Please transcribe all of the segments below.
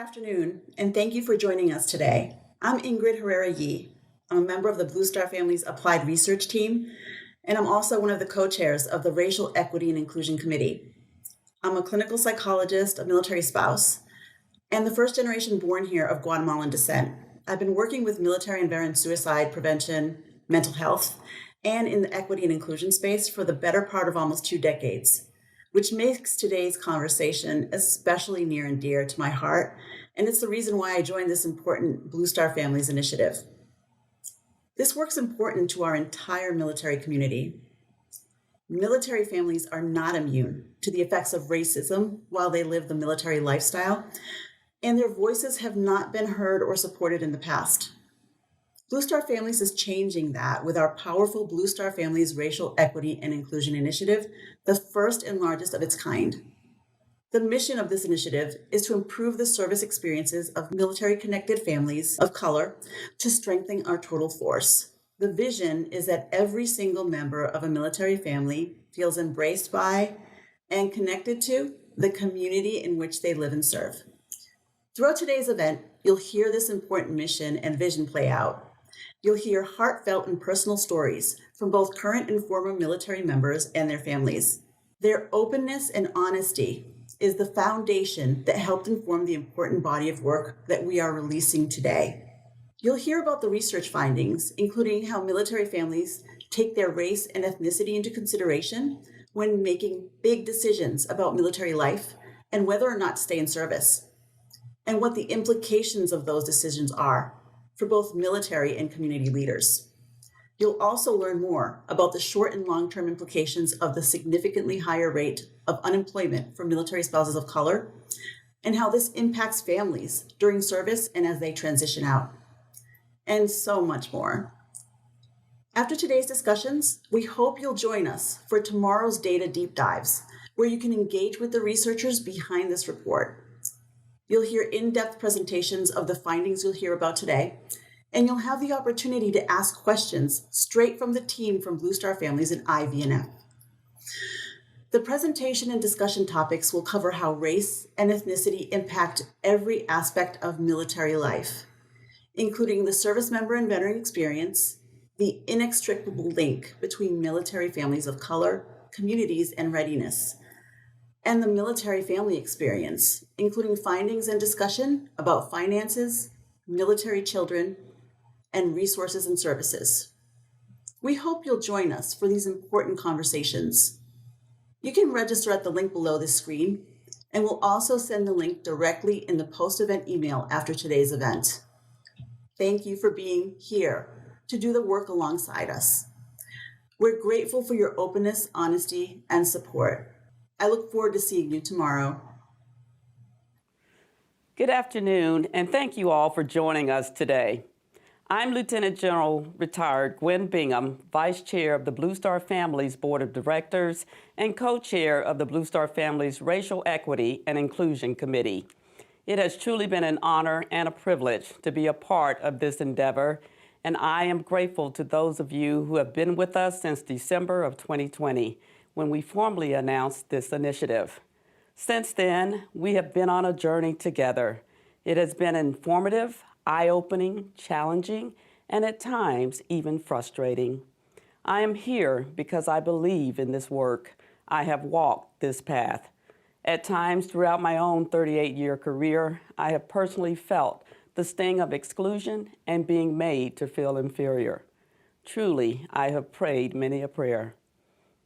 afternoon, and thank you for joining us today. I'm Ingrid Herrera-Yee. I'm a member of the Blue Star Family's Applied Research Team, and I'm also one of the co-chairs of the Racial Equity and Inclusion Committee. I'm a clinical psychologist, a military spouse, and the first generation born here of Guatemalan descent. I've been working with military and veteran suicide prevention, mental health, and in the equity and inclusion space for the better part of almost 2 decades, which makes today's conversation especially near and dear to my heart, and it's the reason why I joined this important Blue Star Families initiative. This work's important to our entire military community. Military families are not immune to the effects of racism while they live the military lifestyle, and their voices have not been heard or supported in the past. Blue Star Families is changing that with our powerful Blue Star Families Racial Equity and Inclusion Initiative, the first and largest of its kind. The mission of this initiative is to improve the service experiences of military-connected families of color to strengthen our total force. The vision is that every single member of a military family feels embraced by and connected to the community in which they live and serve. Throughout today's event, you'll hear this important mission and vision play out. You'll hear heartfelt and personal stories from both current and former military members and their families. Their openness and honesty is the foundation that helped inform the important body of work that we are releasing today. You'll hear about the research findings, including how military families take their race and ethnicity into consideration when making big decisions about military life and whether or not to stay in service, and what the implications of those decisions are for both military and community leaders. You'll also learn more about the short and long-term implications of the significantly higher rate of unemployment for military spouses of color and how this impacts families during service and as they transition out, and so much more. After today's discussions, we hope you'll join us for tomorrow's data deep dives, where you can engage with the researchers behind this report. You'll hear in-depth presentations of the findings you'll hear about today, and you'll have the opportunity to ask questions straight from the team from Blue Star Families and IVNF. The presentation and discussion topics will cover how race and ethnicity impact every aspect of military life, including the service member and veteran experience, the inextricable link between military families of color, communities, and readiness, and the military family experience, including findings and discussion about finances, military children, and resources and services. We hope you'll join us for these important conversations. You can register at the link below this screen, and we'll also send the link directly in the post-event email after today's event. Thank you for being here to do the work alongside us. We're grateful for your openness, honesty, and support. I look forward to seeing you tomorrow. Good afternoon, and thank you all for joining us today. I'm Lieutenant General Retired Gwen Bingham, Vice Chair of the Blue Star Families Board of Directors and Co-Chair of the Blue Star Families Racial Equity and Inclusion Committee. It has truly been an honor and a privilege to be a part of this endeavor, and I am grateful to those of you who have been with us since December of 2020, when we formally announced this initiative. Since then, we have been on a journey together. It has been informative, eye-opening, challenging, and at times even frustrating. I am here because I believe in this work. I have walked this path. At times throughout my own 38-year career, I have personally felt the sting of exclusion and being made to feel inferior. Truly, I have prayed many a prayer.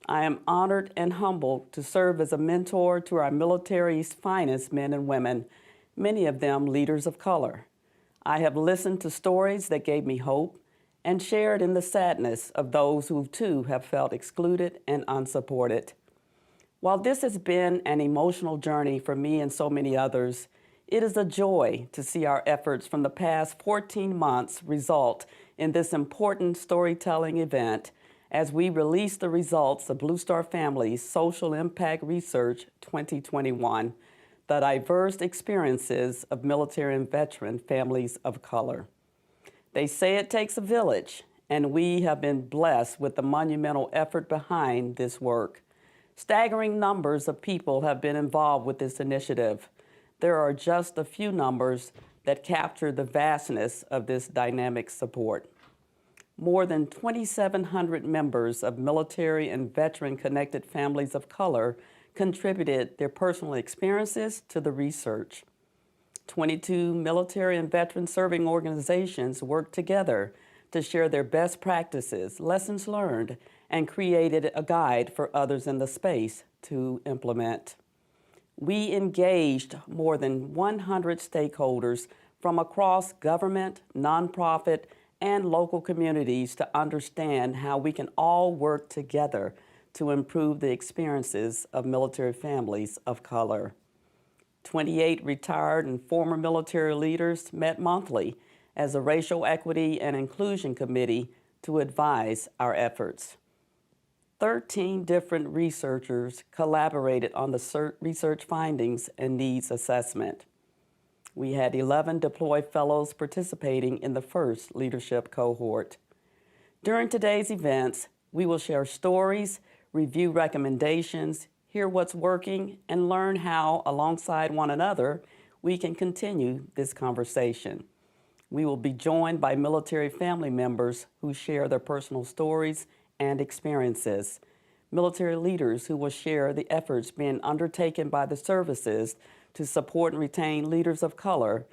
I am honored and humbled to serve as a mentor to our military's finest men and women, many of them leaders of color. I have listened to stories that gave me hope and shared in the sadness of those who too have felt excluded and unsupported. While this has been an emotional journey for me and so many others, it is a joy to see our efforts from the past 14 months result in this important storytelling event as we release the results of Blue Star Families Social Impact Research 2021, the diverse experiences of military and veteran families of color. They say it takes a village, and we have been blessed with the monumental effort behind this work. Staggering numbers of people have been involved with this initiative. there are just a few numbers that capture the vastness of this dynamic support. More than 2,700 members of military and veteran-connected families of color contributed their personal experiences to the research. 22 military and veteran serving organizations worked together to share their best practices, lessons learned, and created a guide for others in the space to implement. We engaged more than 100 stakeholders from across government, nonprofit, and local communities to understand how we can all work together to improve the experiences of military families of color. 28 retired and former military leaders met monthly as a Racial Equity and Inclusion Committee to advise our efforts. 13 different researchers collaborated on the research findings and needs assessment. We had 11 deployed fellows participating in the first leadership cohort. During today's events, we will share stories, review recommendations, hear what's working, and learn how, alongside one another, we can continue this conversation. We will be joined by military family members who share their personal stories and experiences, military leaders who will share the efforts being undertaken by the services to support and retain leaders of color,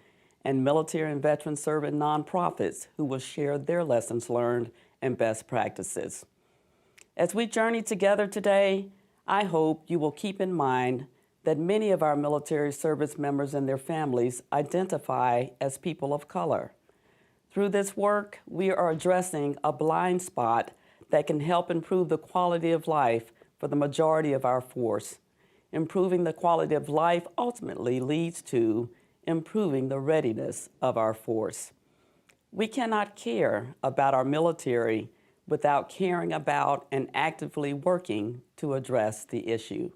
and military and veteran serving nonprofits who will share their lessons learned and best practices. As we journey together today, I hope you will keep in mind that many of our military service members and their families identify as people of color. Through this work, we are addressing a blind spot that can help improve the quality of life for the majority of our force. Improving the quality of life ultimately leads to improving the readiness of our force. We cannot care about our military without caring about and actively working to address the issue.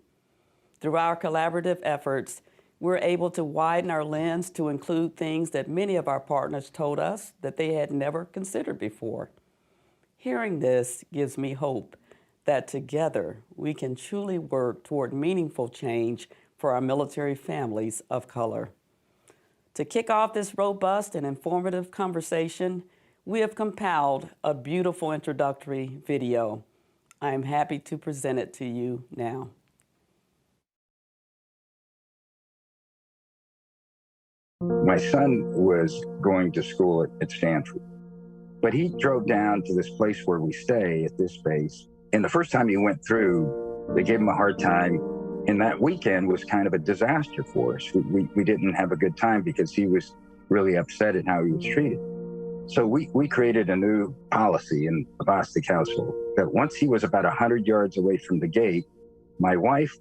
Through our collaborative efforts, we're able to widen our lens to include things that many of our partners told us that they had never considered before. Hearing this gives me hope that together we can truly work toward meaningful change for our military families of color. To kick off this robust and informative conversation, we have compiled a beautiful introductory video. I am happy to present it to you now. My son was going to school at Stanford, but he drove down to this place where we stay at this base. And the first time he went through, they gave him a hard time. And that weekend was kind of a disaster for us. We didn't have a good time because he was really upset at how he was treated. So we created a new policy in the Bostic household that once he was about 100 yards away from the gate, my wife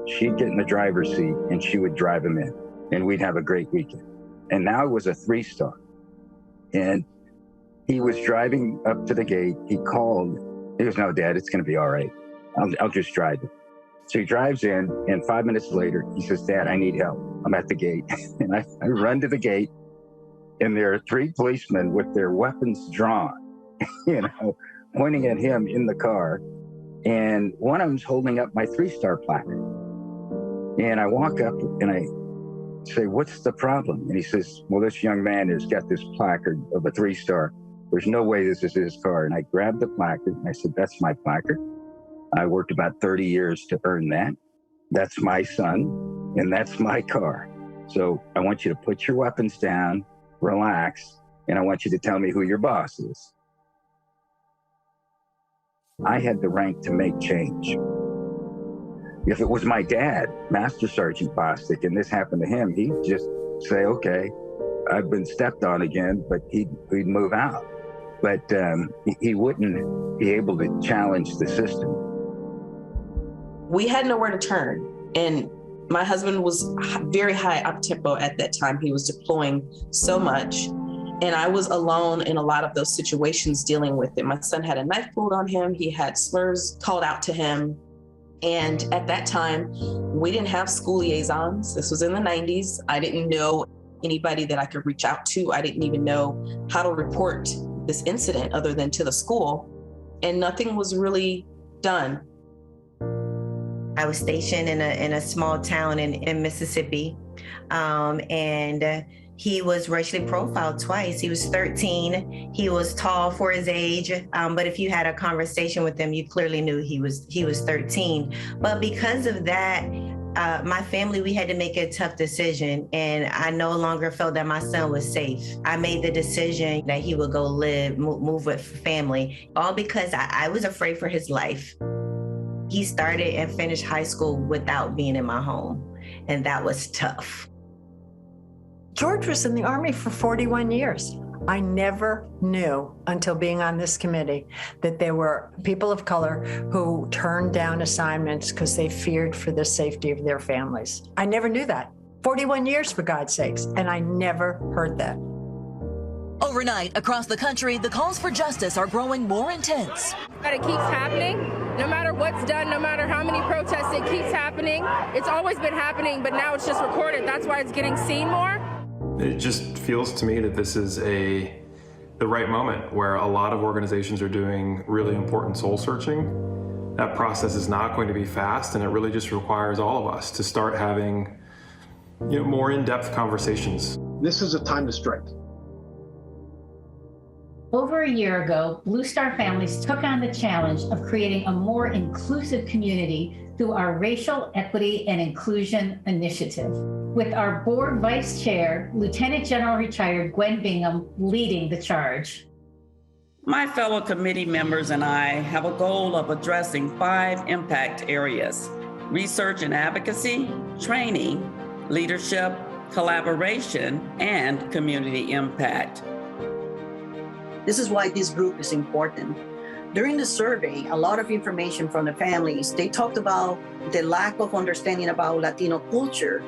she'd get in the driver's seat and she would drive him in, and we'd have a great weekend. And now it was a 3-star. And he was driving up to the gate. He called. He goes, "No, Dad, it's going to be all right. I'll just drive it." So he drives in, and 5 minutes later, he says, "Dad, I need help. I'm at the gate." And I run to the gate, and there are 3 policemen with their weapons drawn, pointing at him in the car. And one of them's holding up my 3-star placard. And I walk up and I say, "What's the problem?" And he says, "Well, this young man has got this placard of a 3-star. There's no way this is his car." And I grabbed the placard and I said, "That's my placard. I worked about 30 years to earn that. That's my son, and that's my car. So I want you to put your weapons down, relax, and I want you to tell me who your boss is." I had the rank to make change. If it was my dad, Master Sergeant Bostic, and this happened to him, he'd just say, "Okay, I've been stepped on again," but he'd move out. But he wouldn't be able to challenge the system. We had nowhere to turn. And my husband was very high up tempo at that time. He was deploying so much. And I was alone in a lot of those situations dealing with it. My son had a knife pulled on him. He had slurs called out to him. And at that time, we didn't have school liaisons. This was in the 90s. I didn't know anybody that I could reach out to. I didn't even know how to report this incident other than to the school. And nothing was really done. I was stationed in a small town in Mississippi and he was racially profiled twice. He was 13. He was tall for his age, but if you had a conversation with him, you clearly knew he was 13. But because of that, my family, we had to make a tough decision, and I no longer felt that my son was safe. I made the decision that he would go move with family, all because I was afraid for his life. He started and finished high school without being in my home, and that was tough. George was in the Army for 41 years. I never knew until being on this committee that there were people of color who turned down assignments because they feared for the safety of their families. I never knew that. 41 years, for God's sakes, and I never heard that. Overnight, across the country, the calls for justice are growing more intense. But it keeps happening. No matter what's done, no matter how many protests, it keeps happening. It's always been happening, but now it's just recorded. That's why it's getting seen more. It just feels to me that this is the right moment where a lot of organizations are doing really important soul searching. That process is not going to be fast, and it really just requires all of us to start having more in-depth conversations. This is a time to strike. Over a year ago, Blue Star Families took on the challenge of creating a more inclusive community through our Racial Equity and Inclusion Initiative, with our board vice chair, Lieutenant General retired Gwen Bingham, leading the charge. My fellow committee members and I have a goal of addressing 5 impact areas: research and advocacy, training, leadership, collaboration, and community impact. This is why this group is important. During the survey, a lot of information from the families, they talked about the lack of understanding about Latino culture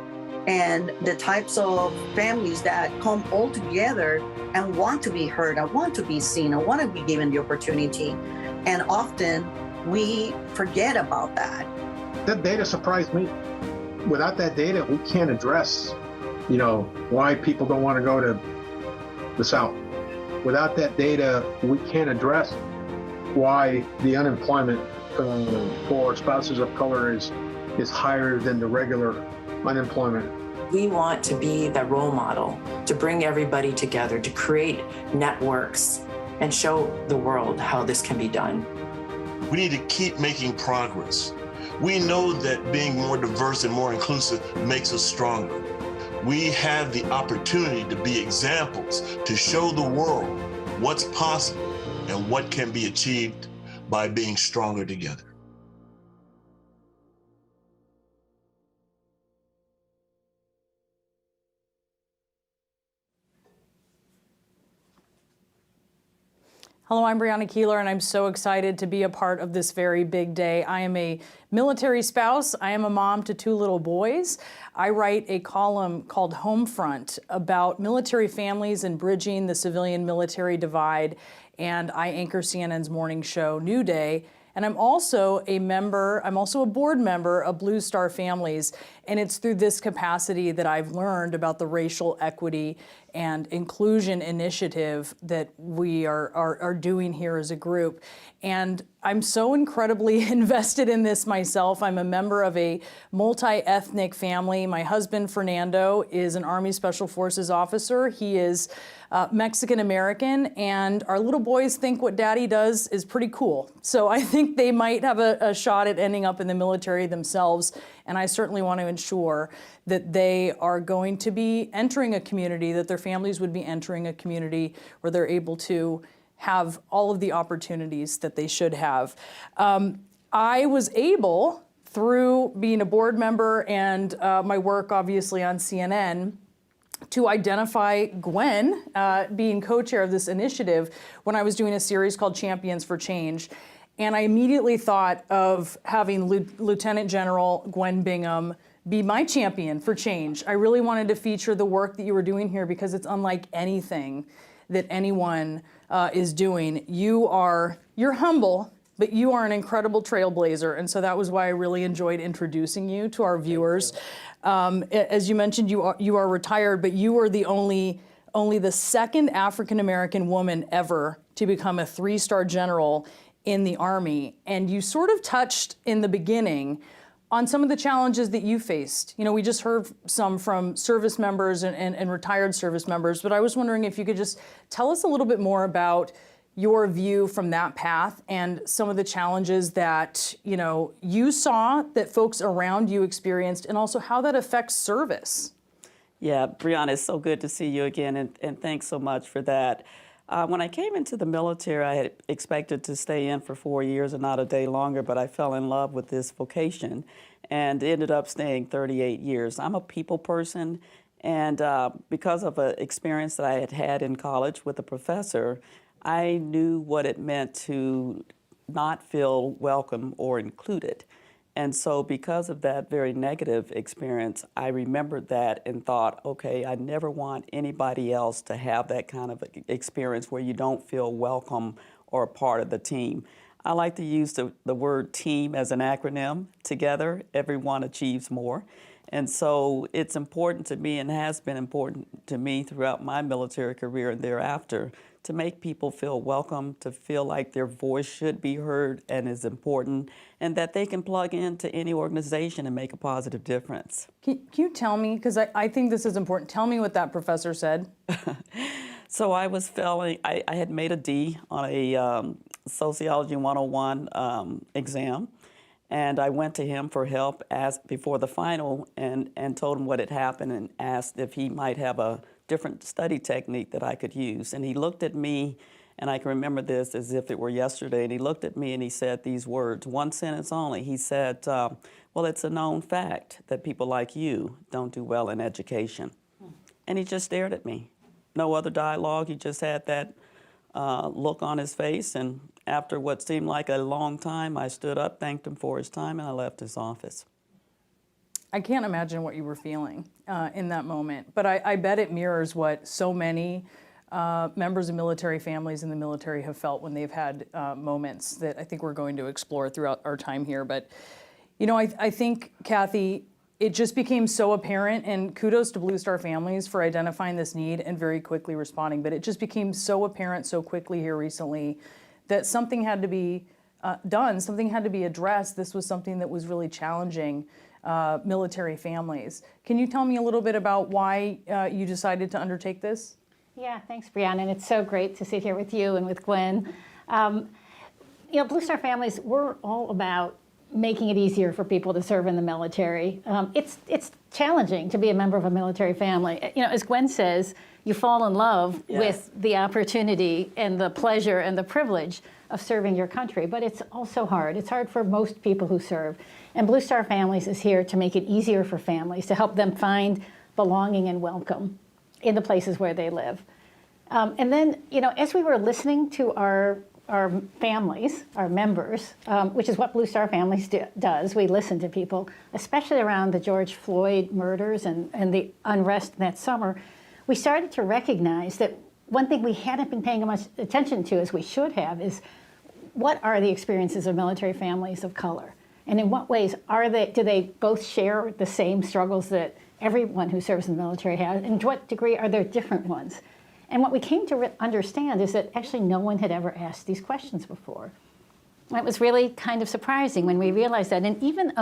and the types of families that come all together and want to be heard, and want to be seen, and want to be given the opportunity. And often we forget about that. That data surprised me. Without that data, we can't address, why people don't want to go to the South. Without that data, we can't address why the unemployment for spouses of color is higher than the regular unemployment. We want to be the role model, to bring everybody together, to create networks and show the world how this can be done. We need to keep making progress. We know that being more diverse and more inclusive makes us stronger. We have the opportunity to be examples, to show the world what's possible and what can be achieved by being stronger together. Hello, I'm Brianna Keeler, and I'm so excited to be a part of this very big day. I am a military spouse. I am a mom to 2 little boys. I write a column called Homefront about military families and bridging the civilian-military divide, and I anchor CNN's morning show, New Day. And I'm also a board member of Blue Star Families, and it's through this capacity that I've learned about the Racial Equity and Inclusion Initiative that we are doing here as a group. And I'm so incredibly invested in this myself. I'm a member of a multi-ethnic family. My husband, Fernando, is an Army Special Forces officer. He is Mexican-American, and our little boys think what daddy does is pretty cool. So I think they might have a shot at ending up in the military themselves, and I certainly want to ensure that they are going to be entering a community, that their families would be entering a community where they're able to have all of the opportunities that they should have. I was able, through being a board member and my work obviously on CNN, to identify Gwen being co-chair of this initiative when I was doing a series called Champions for Change. And I immediately thought of having Lieutenant General Gwen Bingham be my champion for change. I really wanted to feature the work that you were doing here because it's unlike anything that anyone is doing. You're humble, but you are an incredible trailblazer, and so that was why I really enjoyed introducing you to our viewers. As you mentioned, you are retired, but you are the only the second African-American woman ever to become a 3-star general in the Army. And you sort of touched in the beginning on some of the challenges that you faced. You know, we just heard some from service members and retired service members, but I was wondering if you could just tell us a little bit more about your view from that path and some of the challenges that, you know, you saw that folks around you experienced, and also how that affects service. Yeah, Brianna, it's so good to see you again, and thanks so much for that. When I came into the military, I had expected to stay in for 4 years and not a day longer, but I fell in love with this vocation and ended up staying 38 years. I'm a people person, and because of an experience that I had had in college with a professor, I knew what it meant to not feel welcome or included. And so because of that very negative experience, I remembered that and thought, okay, I never want anybody else to have that kind of experience where you don't feel welcome or a part of the team. I like to use the word team as an acronym. Together, everyone achieves more. And so it's important to me, and has been important to me throughout my military career and thereafter, to make people feel welcome, to feel like their voice should be heard and is important, and that they can plug into any organization and make a positive difference. Can you tell me, because I think this is important, tell me what that professor said. So I was failing, I had made a D on a Sociology 101 exam, and I went to him for help before the final and told him what had happened and asked if he might have a different study technique that I could use. And he looked at me, and I can remember this as if it were yesterday, and he looked at me and he said these words, one sentence only. He said, well, it's a known fact that people like you don't do well in education. And he just stared at me. No other dialogue. He just had that look on his face, and after what seemed like a long time, I stood up, thanked him for his time, and I left his office. I can't imagine what you were feeling in that moment, but I bet it mirrors what so many members of military families in the military have felt when they've had moments that I think we're going to explore throughout our time here. But, you know, I think, Kathy, it just became so apparent, and kudos to Blue Star Families for identifying this need and very quickly responding, but it just became so apparent so quickly here recently that something had to be done, something had to be addressed. This was something that was really challenging military families. Can you tell me a little bit about why you decided to undertake this? Yeah, thanks, Brianna, and it's so great to sit here with you and with Gwen. You know, Blue Star Families, we're all about making it easier for people to serve in the military. It's challenging to be a member of a military family. You know, as Gwen says, you fall in love with the opportunity and the pleasure and the privilege of serving your country, but it's also hard. It's hard for most people who serve. And Blue Star Families is here to make it easier for families, to help them find belonging and welcome in the places where they live. And then, you know, as we were listening to our families, our members, which is what Blue Star Families does, we listen to people, especially around the George Floyd murders and the unrest that summer, we started to recognize that one thing we hadn't been paying much attention to as we should have is what are the experiences of military families of color? And in what ways do they both share the same struggles that everyone who serves in the military has? And to what degree are there different ones? And what we came to understand is that actually no one had ever asked these questions before. And it was really kind of surprising when we realized that. And even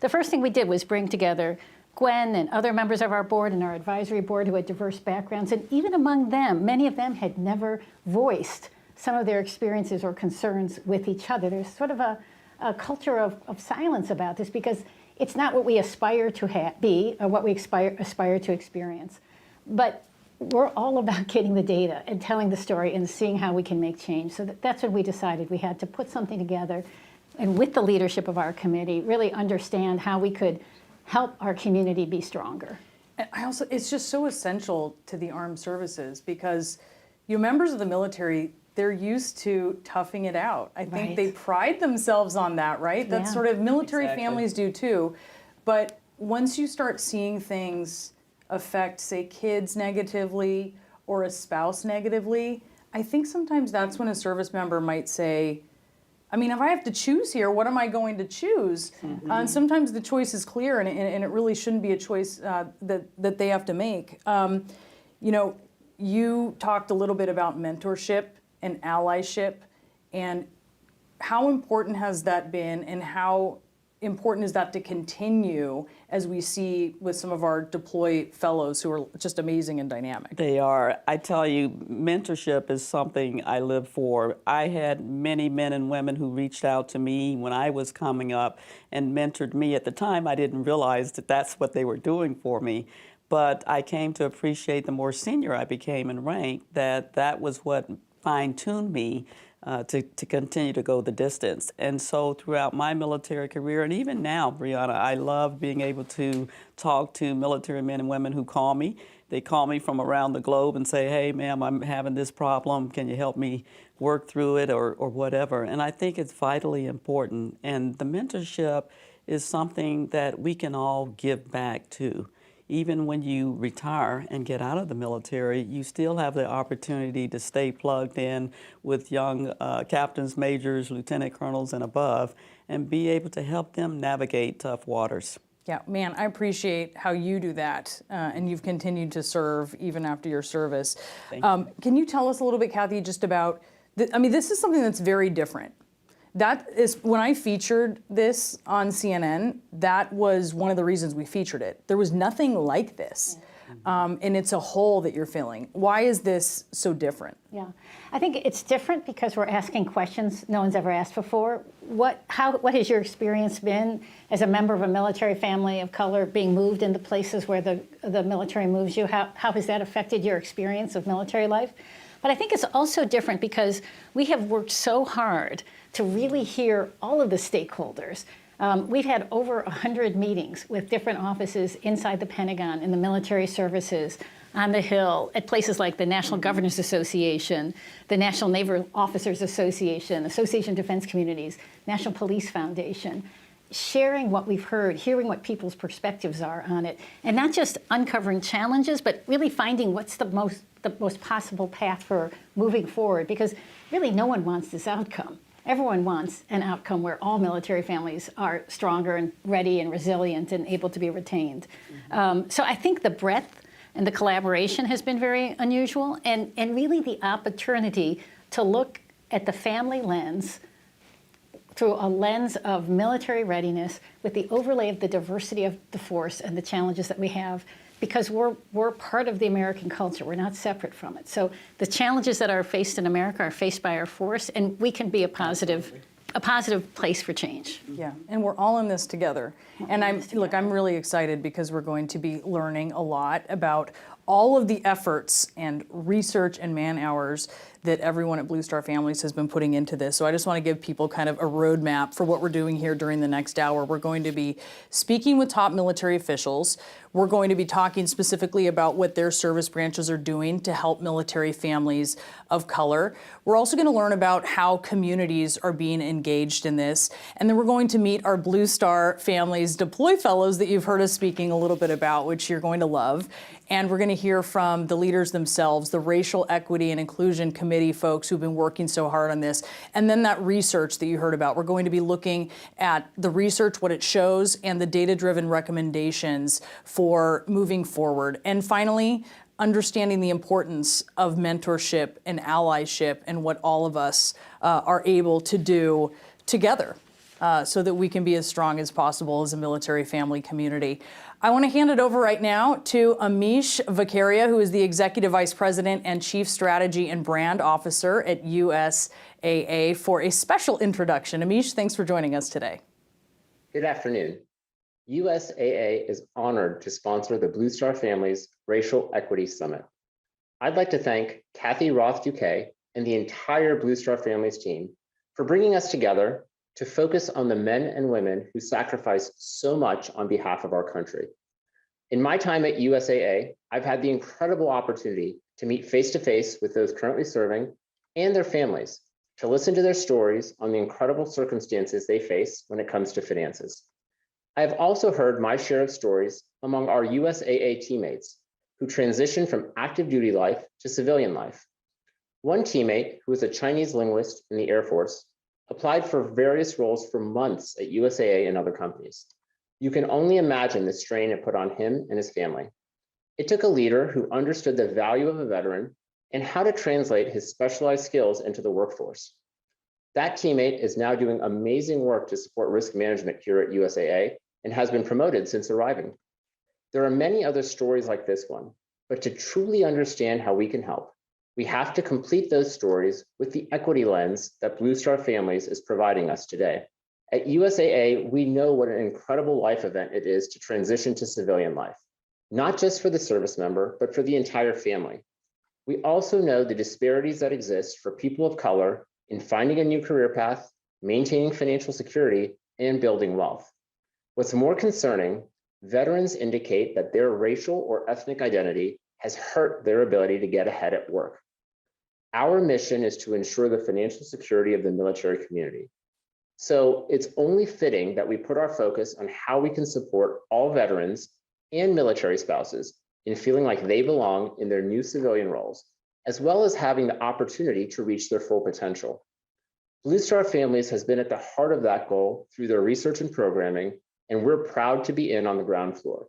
the first thing we did was bring together Gwen and other members of our board and our advisory board who had diverse backgrounds. And even among them, many of them had never voiced some of their experiences or concerns with each other. There's sort of a culture of silence about this because it's not what we aspire to be or what we aspire to experience. But we're all about getting the data and telling the story and seeing how we can make change. So that's when we decided we had to put something together and with the leadership of our committee, really understand how we could help our community be stronger. And it's just so essential to the armed services because members of the military, they're used to toughing it out. I think they pride themselves on that, right? Yeah. That's sort of military families do too. But once you start seeing things affect, say, kids negatively or a spouse negatively, I think sometimes that's when a service member might say, I mean, if I have to choose here, what am I going to choose? Mm-hmm. And sometimes the choice is clear, and it really shouldn't be a choice that they have to make. You know, you talked a little bit about mentorship and allyship, and how important has that been, and how important is that to continue as we see with some of our deploy fellows who are just amazing and dynamic? They are. I tell you, mentorship is something I live for. I had many men and women who reached out to me when I was coming up and mentored me. At the time, I didn't realize that that's what they were doing for me. But I came to appreciate the more senior I became in rank, that was what fine-tuned me to continue to go the distance. And so throughout my military career, and even now, Brianna, I love being able to talk to military men and women who call me. They call me from around the globe and say, hey, ma'am, I'm having this problem. Can you help me work through it or whatever? And I think it's vitally important. And the mentorship is something that we can all give back to. Even when you retire and get out of the military, you still have the opportunity to stay plugged in with young captains, majors, lieutenant colonels, and above, and be able to help them navigate tough waters. Yeah, man, I appreciate how you do that, and you've continued to serve even after your service. Can you tell us a little bit, Kathy, just about, this is something that's very different. That is, when I featured this on CNN, that was one of the reasons we featured it. There was nothing like this, and it's a hole that you're filling. Why is this so different? Yeah, I think it's different because we're asking questions no one's ever asked before. What has your experience been as a member of a military family of color being moved into places where the military moves you? How has that affected your experience of military life? But I think it's also different because we have worked so hard to really hear all of the stakeholders. We've had over 100 meetings with different offices inside the Pentagon, in the military services, on the Hill, at places like the National Governors Association, the National Naval Officers Association, Association of Defense Communities, National Police Foundation, sharing what we've heard, hearing what people's perspectives are on it, and not just uncovering challenges, but really finding what's the most possible path for moving forward, because really no one wants this outcome. Everyone wants an outcome where all military families are stronger and ready and resilient and able to be retained. So I think the breadth and the collaboration has been very unusual, and really the opportunity to look at the family lens through a lens of military readiness with the overlay of the diversity of the force and the challenges that we have, because we're part of the American culture. We're not separate from it. So the challenges that are faced in America are faced by our force, and we can be a positive place for change. Yeah, and we're all in this together. And I'm really excited because we're going to be learning a lot about all of the efforts and research and man hours that everyone at Blue Star Families has been putting into this. So I just want to give people kind of a roadmap for what we're doing here during the next hour. We're going to be speaking with top military officials. We're going to be talking specifically about what their service branches are doing to help military families of color. We're also going to learn about how communities are being engaged in this. And then we're going to meet our Blue Star Families Deploy Fellows that you've heard us speaking a little bit about, which you're going to love. And we're going to hear from the leaders themselves, the Racial Equity and Inclusion Committee folks who've been working so hard on this. And then that research that you heard about. We're going to be looking at the research, what it shows, and the data-driven recommendations for moving forward. And finally, understanding the importance of mentorship and allyship and what all of us are able to do together so that we can be as strong as possible as a military family community. I want to hand it over right now to Amish Vakaria, who is the Executive Vice President and Chief Strategy and Brand Officer at USAA, for a special introduction. Amish, thanks for joining us today. Good afternoon. USAA is honored to sponsor the Blue Star Families Racial Equity Summit. I'd like to thank Kathy Roth-Duquet and the entire Blue Star Families team for bringing us together to focus on the men and women who sacrifice so much on behalf of our country. In my time at USAA, I've had the incredible opportunity to meet face-to-face with those currently serving and their families, to listen to their stories on the incredible circumstances they face when it comes to finances. I have also heard my share of stories among our USAA teammates who transitioned from active duty life to civilian life. One teammate, who is a Chinese linguist in the Air Force, applied for various roles for months at USAA and other companies. You can only imagine the strain it put on him and his family. It took a leader who understood the value of a veteran and how to translate his specialized skills into the workforce. That teammate is now doing amazing work to support risk management here at USAA and has been promoted since arriving. There are many other stories like this one, but to truly understand how we can help, we have to complete those stories with the equity lens that Blue Star Families is providing us today. At USAA, we know what an incredible life event it is to transition to civilian life, not just for the service member, but for the entire family. We also know the disparities that exist for people of color in finding a new career path, maintaining financial security, and building wealth. What's more concerning, veterans indicate that their racial or ethnic identity has hurt their ability to get ahead at work. Our mission is to ensure the financial security of the military community. So it's only fitting that we put our focus on how we can support all veterans and military spouses in feeling like they belong in their new civilian roles, as well as having the opportunity to reach their full potential. Blue Star Families has been at the heart of that goal through their research and programming, and we're proud to be in on the ground floor.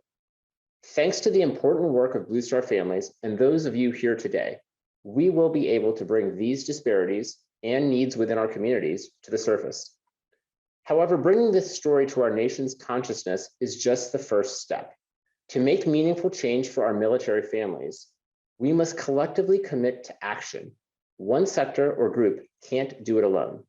Thanks to the important work of Blue Star Families and those of you here today, we will be able to bring these disparities and needs within our communities to the surface. However, bringing this story to our nation's consciousness is just the first step. To make meaningful change for our military families, we must collectively commit to action. One sector or group can't do it alone.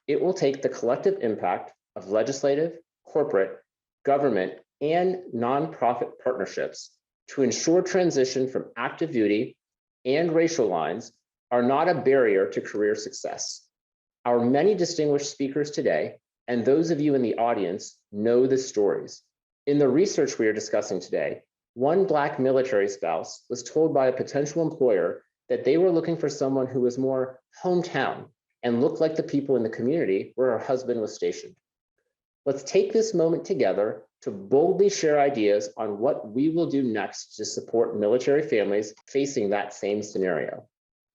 It will take the collective impact of legislative, corporate, government, and nonprofit partnerships to ensure transition from active duty and racial lines are not a barrier to career success. Our many distinguished speakers today, and those of you in the audience, know the stories. In the research we are discussing today, one Black military spouse was told by a potential employer that they were looking for someone who was more hometown and looked like the people in the community where her husband was stationed. Let's take this moment together to boldly share ideas on what we will do next to support military families facing that same scenario.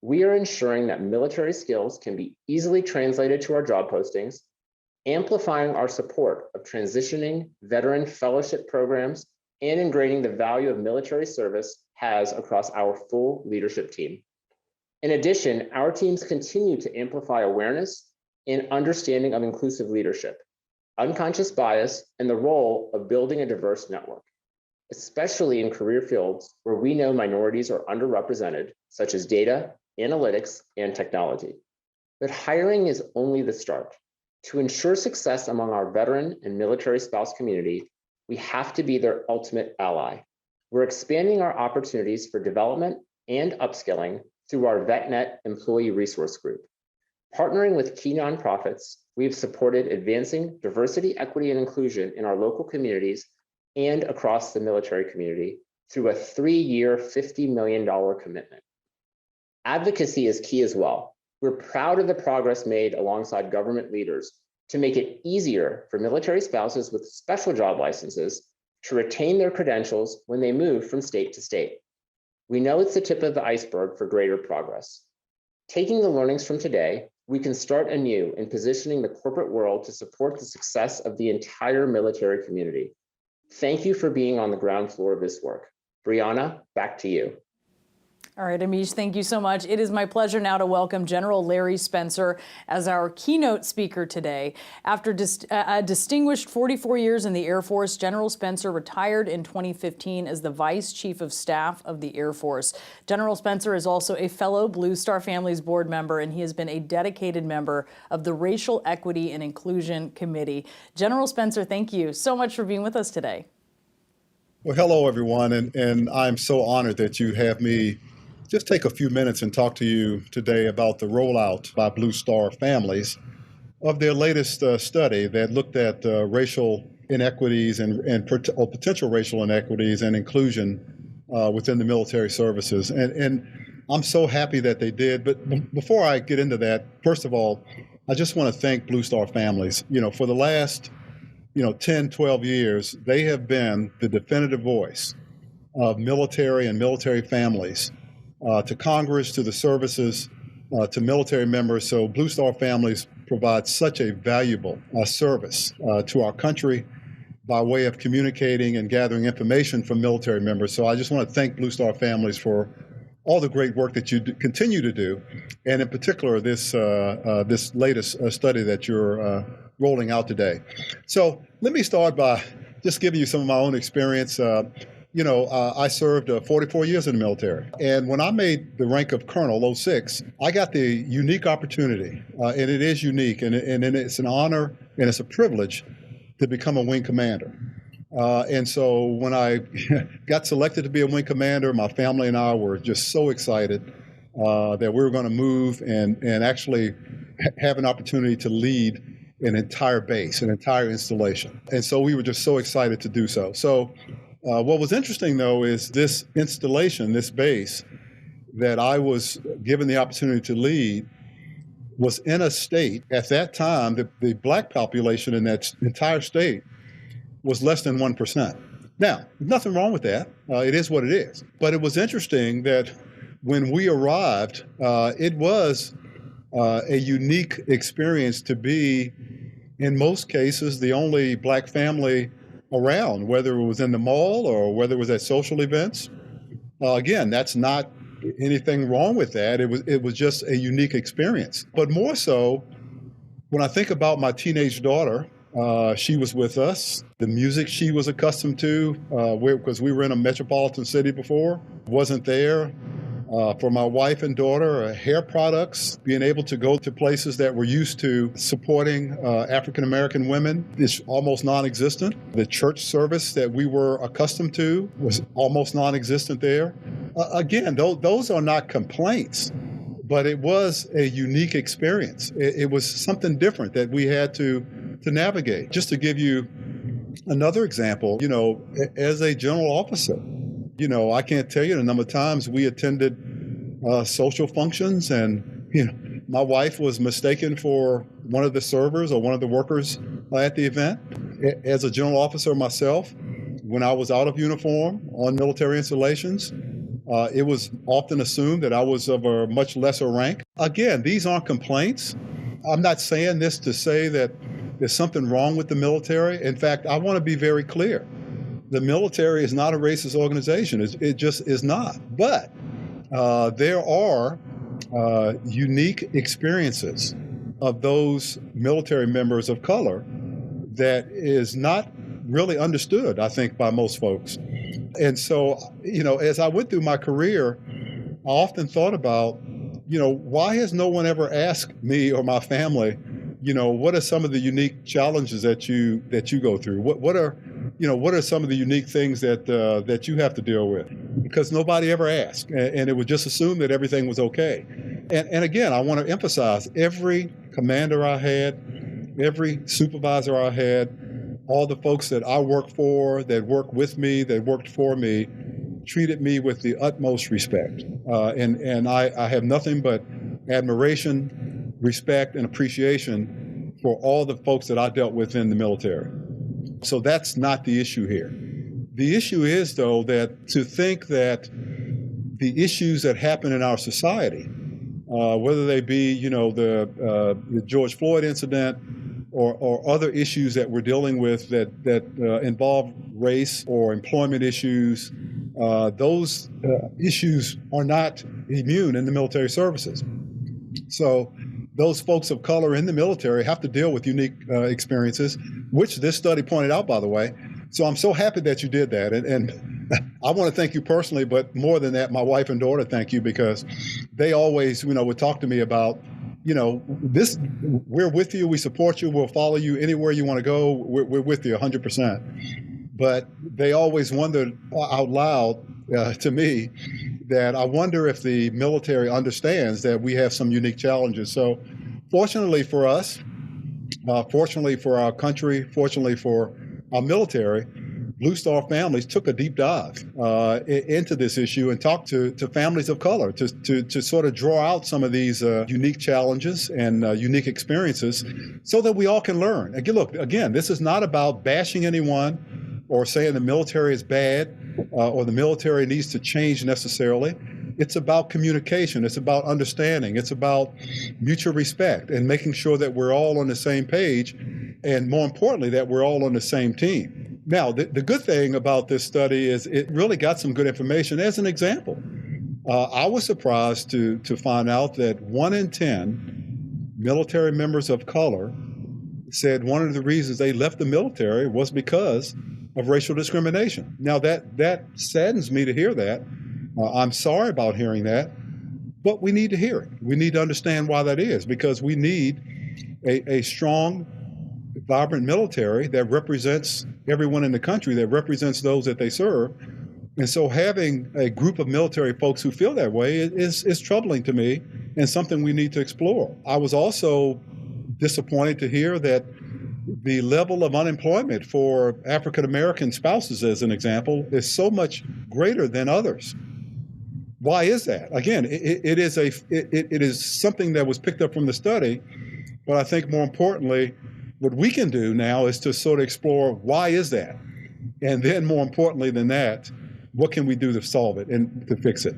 We are ensuring that military skills can be easily translated to our job postings, amplifying our support of transitioning veteran fellowship programs, and ingraining the value of military service has across our full leadership team. In addition, our teams continue to amplify awareness and understanding of inclusive leadership, unconscious bias, and the role of building a diverse network, especially in career fields where we know minorities are underrepresented, such as data, analytics, and technology. But hiring is only the start. To ensure success among our veteran and military spouse community, we have to be their ultimate ally. We're expanding our opportunities for development and upskilling through our VetNet Employee Resource Group. Partnering with key nonprofits, we've supported advancing diversity, equity, and inclusion in our local communities and across the military community through a 3-year, $50 million commitment. Advocacy is key as well. We're proud of the progress made alongside government leaders to make it easier for military spouses with special job licenses to retain their credentials when they move from state to state. We know it's the tip of the iceberg for greater progress. Taking the learnings from today, we can start anew in positioning the corporate world to support the success of the entire military community. Thank you for being on the ground floor of this work. Brianna, back to you. All right, Amish, thank you so much. It is my pleasure now to welcome General Larry Spencer as our keynote speaker today. After a distinguished 44 years in the Air Force, General Spencer retired in 2015 as the Vice Chief of Staff of the Air Force. General Spencer is also a fellow Blue Star Families board member, and he has been a dedicated member of the Racial Equity and Inclusion Committee. General Spencer, thank you so much for being with us today. Well, hello, everyone, and I'm so honored that you have me just take a few minutes and talk to you today about the rollout by Blue Star Families of their latest study that looked at racial inequities and potential racial inequities and inclusion within the military services. And I'm so happy that they did. But before I get into that, first of all, I just want to thank Blue Star Families. For the last 10, 12 years, they have been the definitive voice of military and military families to Congress, to the services, to military members. So Blue Star Families provide such a valuable service to our country by way of communicating and gathering information from military members. So I just want to thank Blue Star Families for all the great work that you continue to do, and in particular this latest study that you're rolling out today. So let me start by just giving you some of my own experience. I served 44 years in the military, and when I made the rank of colonel, 06, I got the unique opportunity, and it is unique, and it's an honor and it's a privilege to become a wing commander. And so when I got selected to be a wing commander, my family and I were just so excited that we were going to move and actually have an opportunity to lead an entire base, an entire installation. And so we were just so excited to do so. So what was interesting, though, is this installation, this base that I was given the opportunity to lead was in a state, at that time, the black population in that entire state was less than 1%. Now, nothing wrong with that. It is what it is. But it was interesting that when we arrived, it was a unique experience to be, in most cases, the only black family around, whether it was in the mall or whether it was at social events. Again, that's not anything wrong with that. It was just a unique experience. But more so, when I think about my teenage daughter, she was with us. The music she was accustomed to, because we were in a metropolitan city before, wasn't there. For my wife and daughter, hair products, being able to go to places that were used to supporting African-American women is almost non-existent. The church service that we were accustomed to was almost non-existent there. Again, those are not complaints, but it was a unique experience. It was something different that we had to navigate. Just to give you another example, as a general officer, I can't tell you the number of times we attended social functions and, my wife was mistaken for one of the servers or one of the workers at the event. As a general officer myself, when I was out of uniform on military installations, it was often assumed that I was of a much lesser rank. Again, these aren't complaints. I'm not saying this to say that there's something wrong with the military. In fact, I want to be very clear. The military is not a racist organization. It just is not. But there are unique experiences of those military members of color that is not really understood, I think, by most folks. And so, as I went through my career, I often thought about, why has no one ever asked me or my family, what are some of the unique challenges that you go through? What are some of the unique things that you have to deal with? Because nobody ever asked, and it was just assumed that everything was okay. And again, I want to emphasize, every commander I had, every supervisor I had, all the folks that I worked for, that worked with me, that worked for me, treated me with the utmost respect. And I have nothing but admiration, respect, and appreciation for all the folks that I dealt with in the military. So that's not the issue here. The issue is, though, that to think that the issues that happen in our society, whether they be, the George Floyd incident or other issues that we're dealing with that involve race or employment issues, those issues are not immune in the military services. So those folks of color in the military have to deal with unique experiences, which this study pointed out, by the way. So I'm so happy that you did that. And I want to thank you personally, but more than that, my wife and daughter thank you, because they always, would talk to me about, this, we're with you, we support you, we'll follow you anywhere you want to go, we're with you 100%. But they always wondered out loud to me that I wonder if the military understands that we have some unique challenges. So fortunately for us, fortunately for our country, fortunately for our military, Blue Star Families took a deep dive into this issue and talked to families of color to sort of draw out some of these unique challenges and unique experiences so that we all can learn. Again, look, this is not about bashing anyone or saying the military is bad or the military needs to change necessarily. It's about communication. It's about understanding. It's about mutual respect and making sure that we're all on the same page, and more importantly, that we're all on the same team. Now, the good thing about this study is it really got some good information. As an example, I was surprised to find out that 1 in 10 military members of color said one of the reasons they left the military was because of racial discrimination. Now that saddens me to hear that. I'm sorry about hearing that, but we need to hear it. We need to understand why that is, because we need a strong, vibrant military that represents everyone in the country, that represents those that they serve. And so having a group of military folks who feel that way is troubling to me and something we need to explore. I was also disappointed to hear that the level of unemployment for African American spouses, as an example, is so much greater than others. Why is that? Again, it is something that was picked up from the study, but I think more importantly, what we can do now is to sort of explore why is that, and then more importantly than that, what can we do to solve it and to fix it?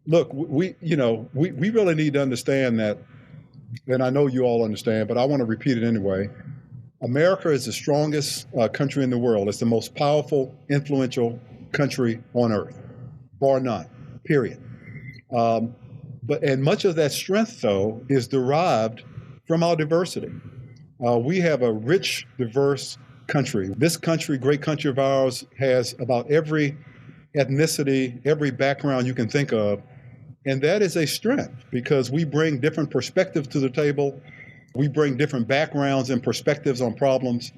Look, we really need to understand that, and I know you all understand, but I want to repeat it anyway. America is the strongest country in the world. It's the most powerful, influential country on earth, bar none, period. And much of that strength, though, is derived from our diversity. We have a rich, diverse country. This country, great country of ours, has about every ethnicity, every background you can think of. And that is a strength because we bring different perspectives to the table. We bring different backgrounds and perspectives on problems.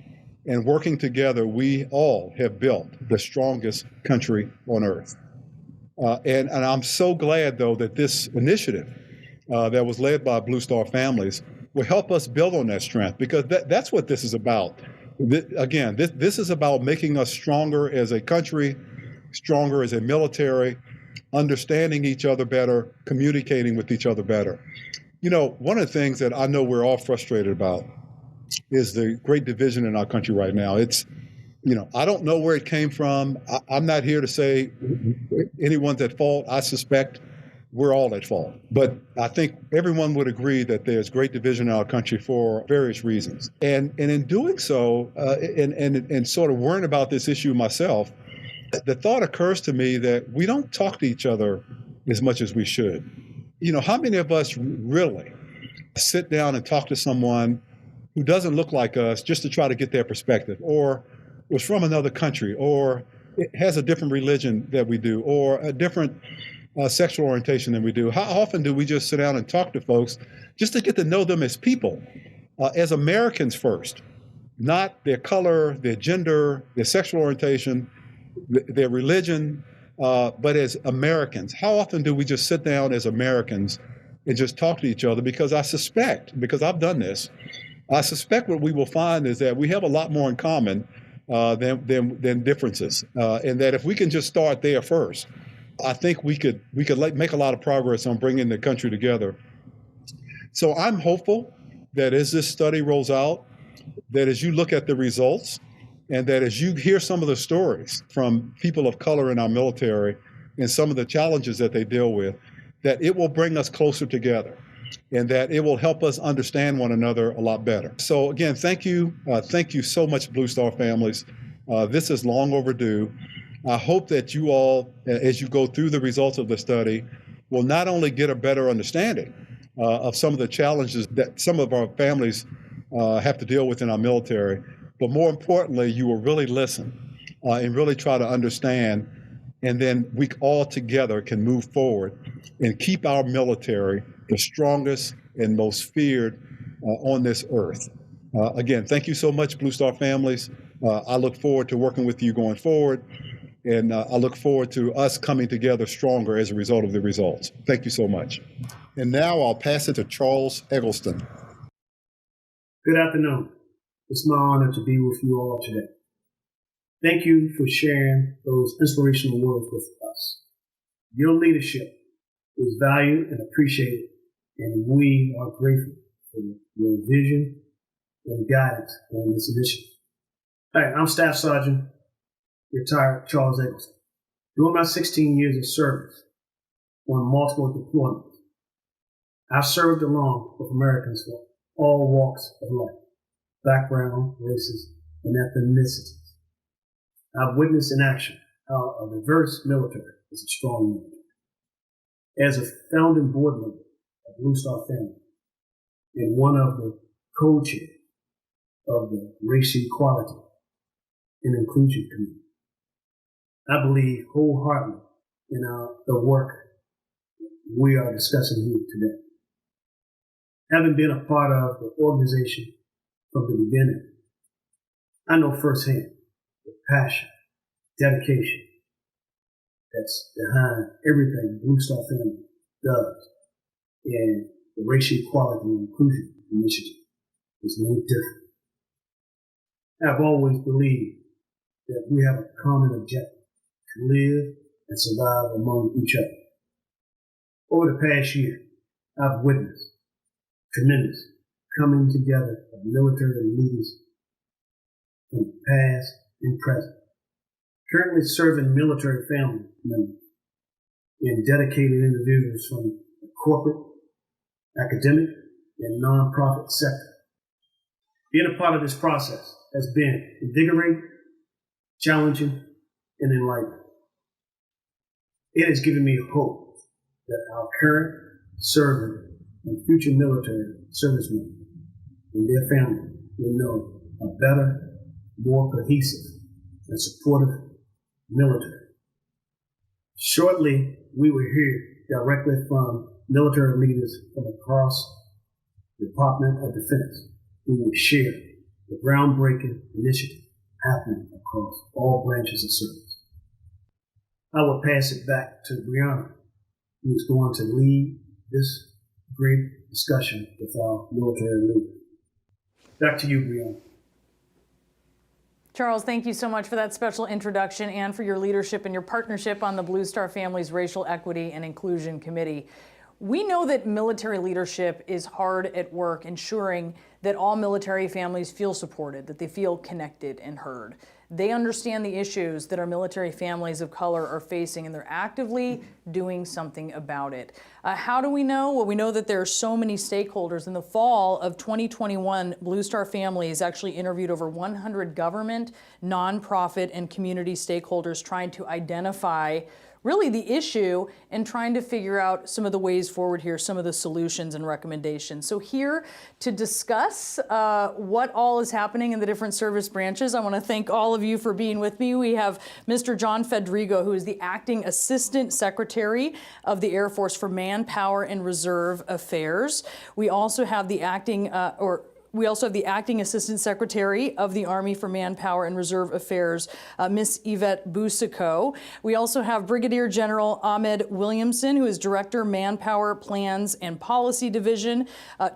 And working together, we all have built the strongest country on earth. And I'm so glad, though, that this initiative that was led by Blue Star Families will help us build on that strength, because that's what this is about. This is about making us stronger as a country, stronger as a military, understanding each other better, communicating with each other better. You know, one of the things that I know we're all frustrated about is the great division in our country right now. It's, I don't know where it came from. I'm not here to say anyone's at fault. I suspect we're all at fault. But I think everyone would agree that there's great division in our country for various reasons. And in doing so, and sort of worrying about this issue myself, the thought occurs to me that we don't talk to each other as much as we should. How many of us really sit down and talk to someone who doesn't look like us just to try to get their perspective, or was from another country, or has a different religion that we do, or a different sexual orientation than we do? How often do we just sit down and talk to folks just to get to know them as people, as Americans first, not their color, their gender, their sexual orientation, their religion, but as Americans? How often do we just sit down as Americans and just talk to each other? Because I suspect, because I've done this, I suspect what we will find is that we have a lot more in common than differences, and that if we can just start there first, I think we could make a lot of progress on bringing the country together. So I'm hopeful that as this study rolls out, that as you look at the results, and that as you hear some of the stories from people of color in our military and some of the challenges that they deal with, that it will bring us closer together and that it will help us understand one another a lot better. So again, thank you. Thank you so much, Blue Star Families. This is long overdue. I hope that you all, as you go through the results of the study, will not only get a better understanding of some of the challenges that some of our families have to deal with in our military, but more importantly, you will really listen and really try to understand, and then we all together can move forward and keep our military the strongest and most feared on this earth. Again, thank you so much, Blue Star Families. I look forward to working with you going forward, and I look forward to us coming together stronger as a result of the results. Thank you so much. And now I'll pass it to Charles Eggleston. Good afternoon. It's my honor to be with you all today. Thank you for sharing those inspirational words with us. Your leadership is valued and appreciated, and we are grateful for your vision and guidance on this initiative. Hi, I'm Staff Sergeant, retired Charles Eggleston. During my 16 years of service on multiple deployments, I've served along with Americans from all walks of life, background, races, and ethnicities. I've witnessed in action how a diverse military is a strong military. As a founding board member of Blue Star Family and one of the co-chairs of the Racial Equality and Inclusion Committee, I believe wholeheartedly in the work we are discussing here today. Having been a part of the organization from the beginning, I know firsthand the passion, dedication that's behind everything Blue Star Family does, and the Racial Equality and Inclusion Initiative is no different. I've always believed that we have a common objective to live and survive among each other. Over the past year, I've witnessed tremendous coming together of military leaders from the past and present, currently serving military family members and dedicated individuals from the corporate, academic, and nonprofit sector. Being a part of this process has been invigorating, challenging, and enlightening. It has given me hope that our current, serving, and future military servicemen and their families will know a better, more cohesive, and supportive military. Shortly, we will hear directly from military leaders from across the Department of Defense who will share the groundbreaking initiative happening across all branches of service. I will pass it back to Brianna, who is going to lead this great discussion with our military leaders. Back to you, Brianna. Charles, thank you so much for that special introduction and for your leadership and your partnership on the Blue Star Family's Racial Equity and Inclusion Committee. We know that military leadership is hard at work ensuring that all military families feel supported, that they feel connected and heard. They understand the issues that our military families of color are facing, and they're actively doing something about it. How do we know? Well, we know that there are so many stakeholders. In the fall of 2021, Blue Star Families actually interviewed over 100 government, nonprofit, and community stakeholders trying to identify really the issue and trying to figure out some of the ways forward here, some of the solutions and recommendations. So here to discuss what all is happening in the different service branches, I want to thank all of you for being with me. We have Mr. John Fedrigo, who is the Acting Assistant Secretary of the Air Force for Manpower and Reserve Affairs. We also have the Acting Assistant Secretary of the Army for Manpower and Reserve Affairs, Ms. Yvette Boucicaut. We also have Brigadier General Ahmed Williamson, who is Director, Manpower Plans and Policy Division,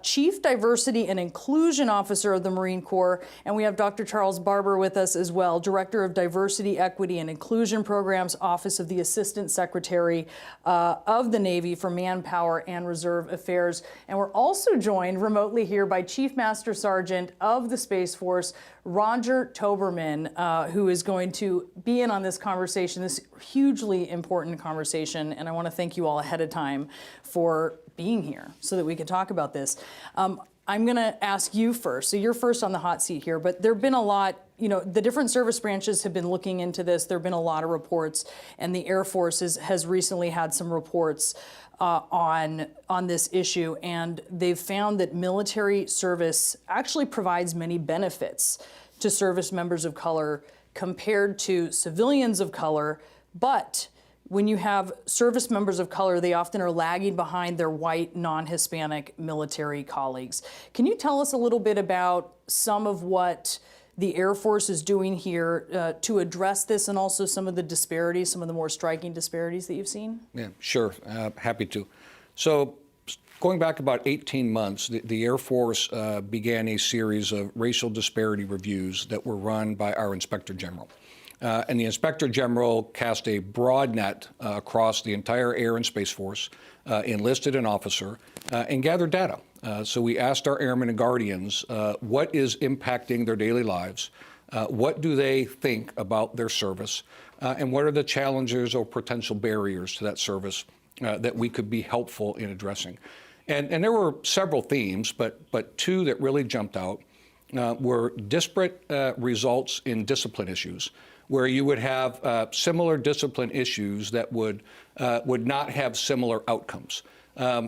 Chief Diversity and Inclusion Officer of the Marine Corps, and we have Dr. Charles Barber with us as well, Director of Diversity, Equity, and Inclusion Programs, Office of the Assistant Secretary of the Navy for Manpower and Reserve Affairs. And we're also joined remotely here by Chief Master Sergeant of the Space Force, Roger Toberman, who is going to be in on this conversation, this hugely important conversation. And I want to thank you all ahead of time for being here so that we can talk about this. I'm going to ask you first. So you're first on the hot seat here, but there have been a lot, the different service branches have been looking into this. There have been a lot of reports, and the Air Force has recently had some reports on this issue, and they've found that military service actually provides many benefits to service members of color compared to civilians of color, but when you have service members of color, they often are lagging behind their white, non-Hispanic military colleagues. Can you tell us a little bit about some of what the Air Force is doing here to address this, and also some of the disparities, some of the more striking disparities that you've seen? Yeah, sure. Happy to. So going back about 18 months, the Air Force began a series of racial disparity reviews that were run by our Inspector General. And the Inspector General cast a broad net across the entire Air and Space Force, enlisted an officer, and gathered data. So we asked our airmen and guardians what is impacting their daily lives, what do they think about their service, and what are the challenges or potential barriers to that service that we could be helpful in addressing. And there were several themes, but two that really jumped out. were disparate results in discipline issues, where you would have similar discipline issues that would not have similar outcomes.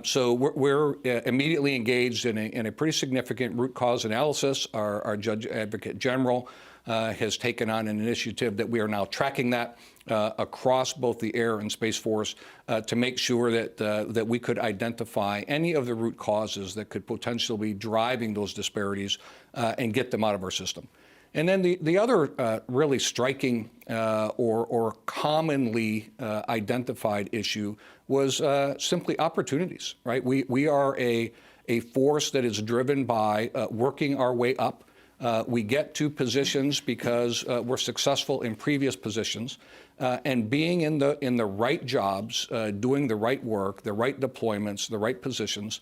So we're immediately engaged in a pretty significant root cause analysis. Our Judge Advocate General has taken on an initiative that we are now tracking that across both the Air and Space Force to make sure that we could identify any of the root causes that could potentially be driving those disparities and get them out of our system. And then the other really striking or commonly identified issue was simply opportunities, right? We are a force that is driven by working our way up. We get to positions because we're successful in previous positions, and being in the right jobs, doing the right work, the right deployments, the right positions,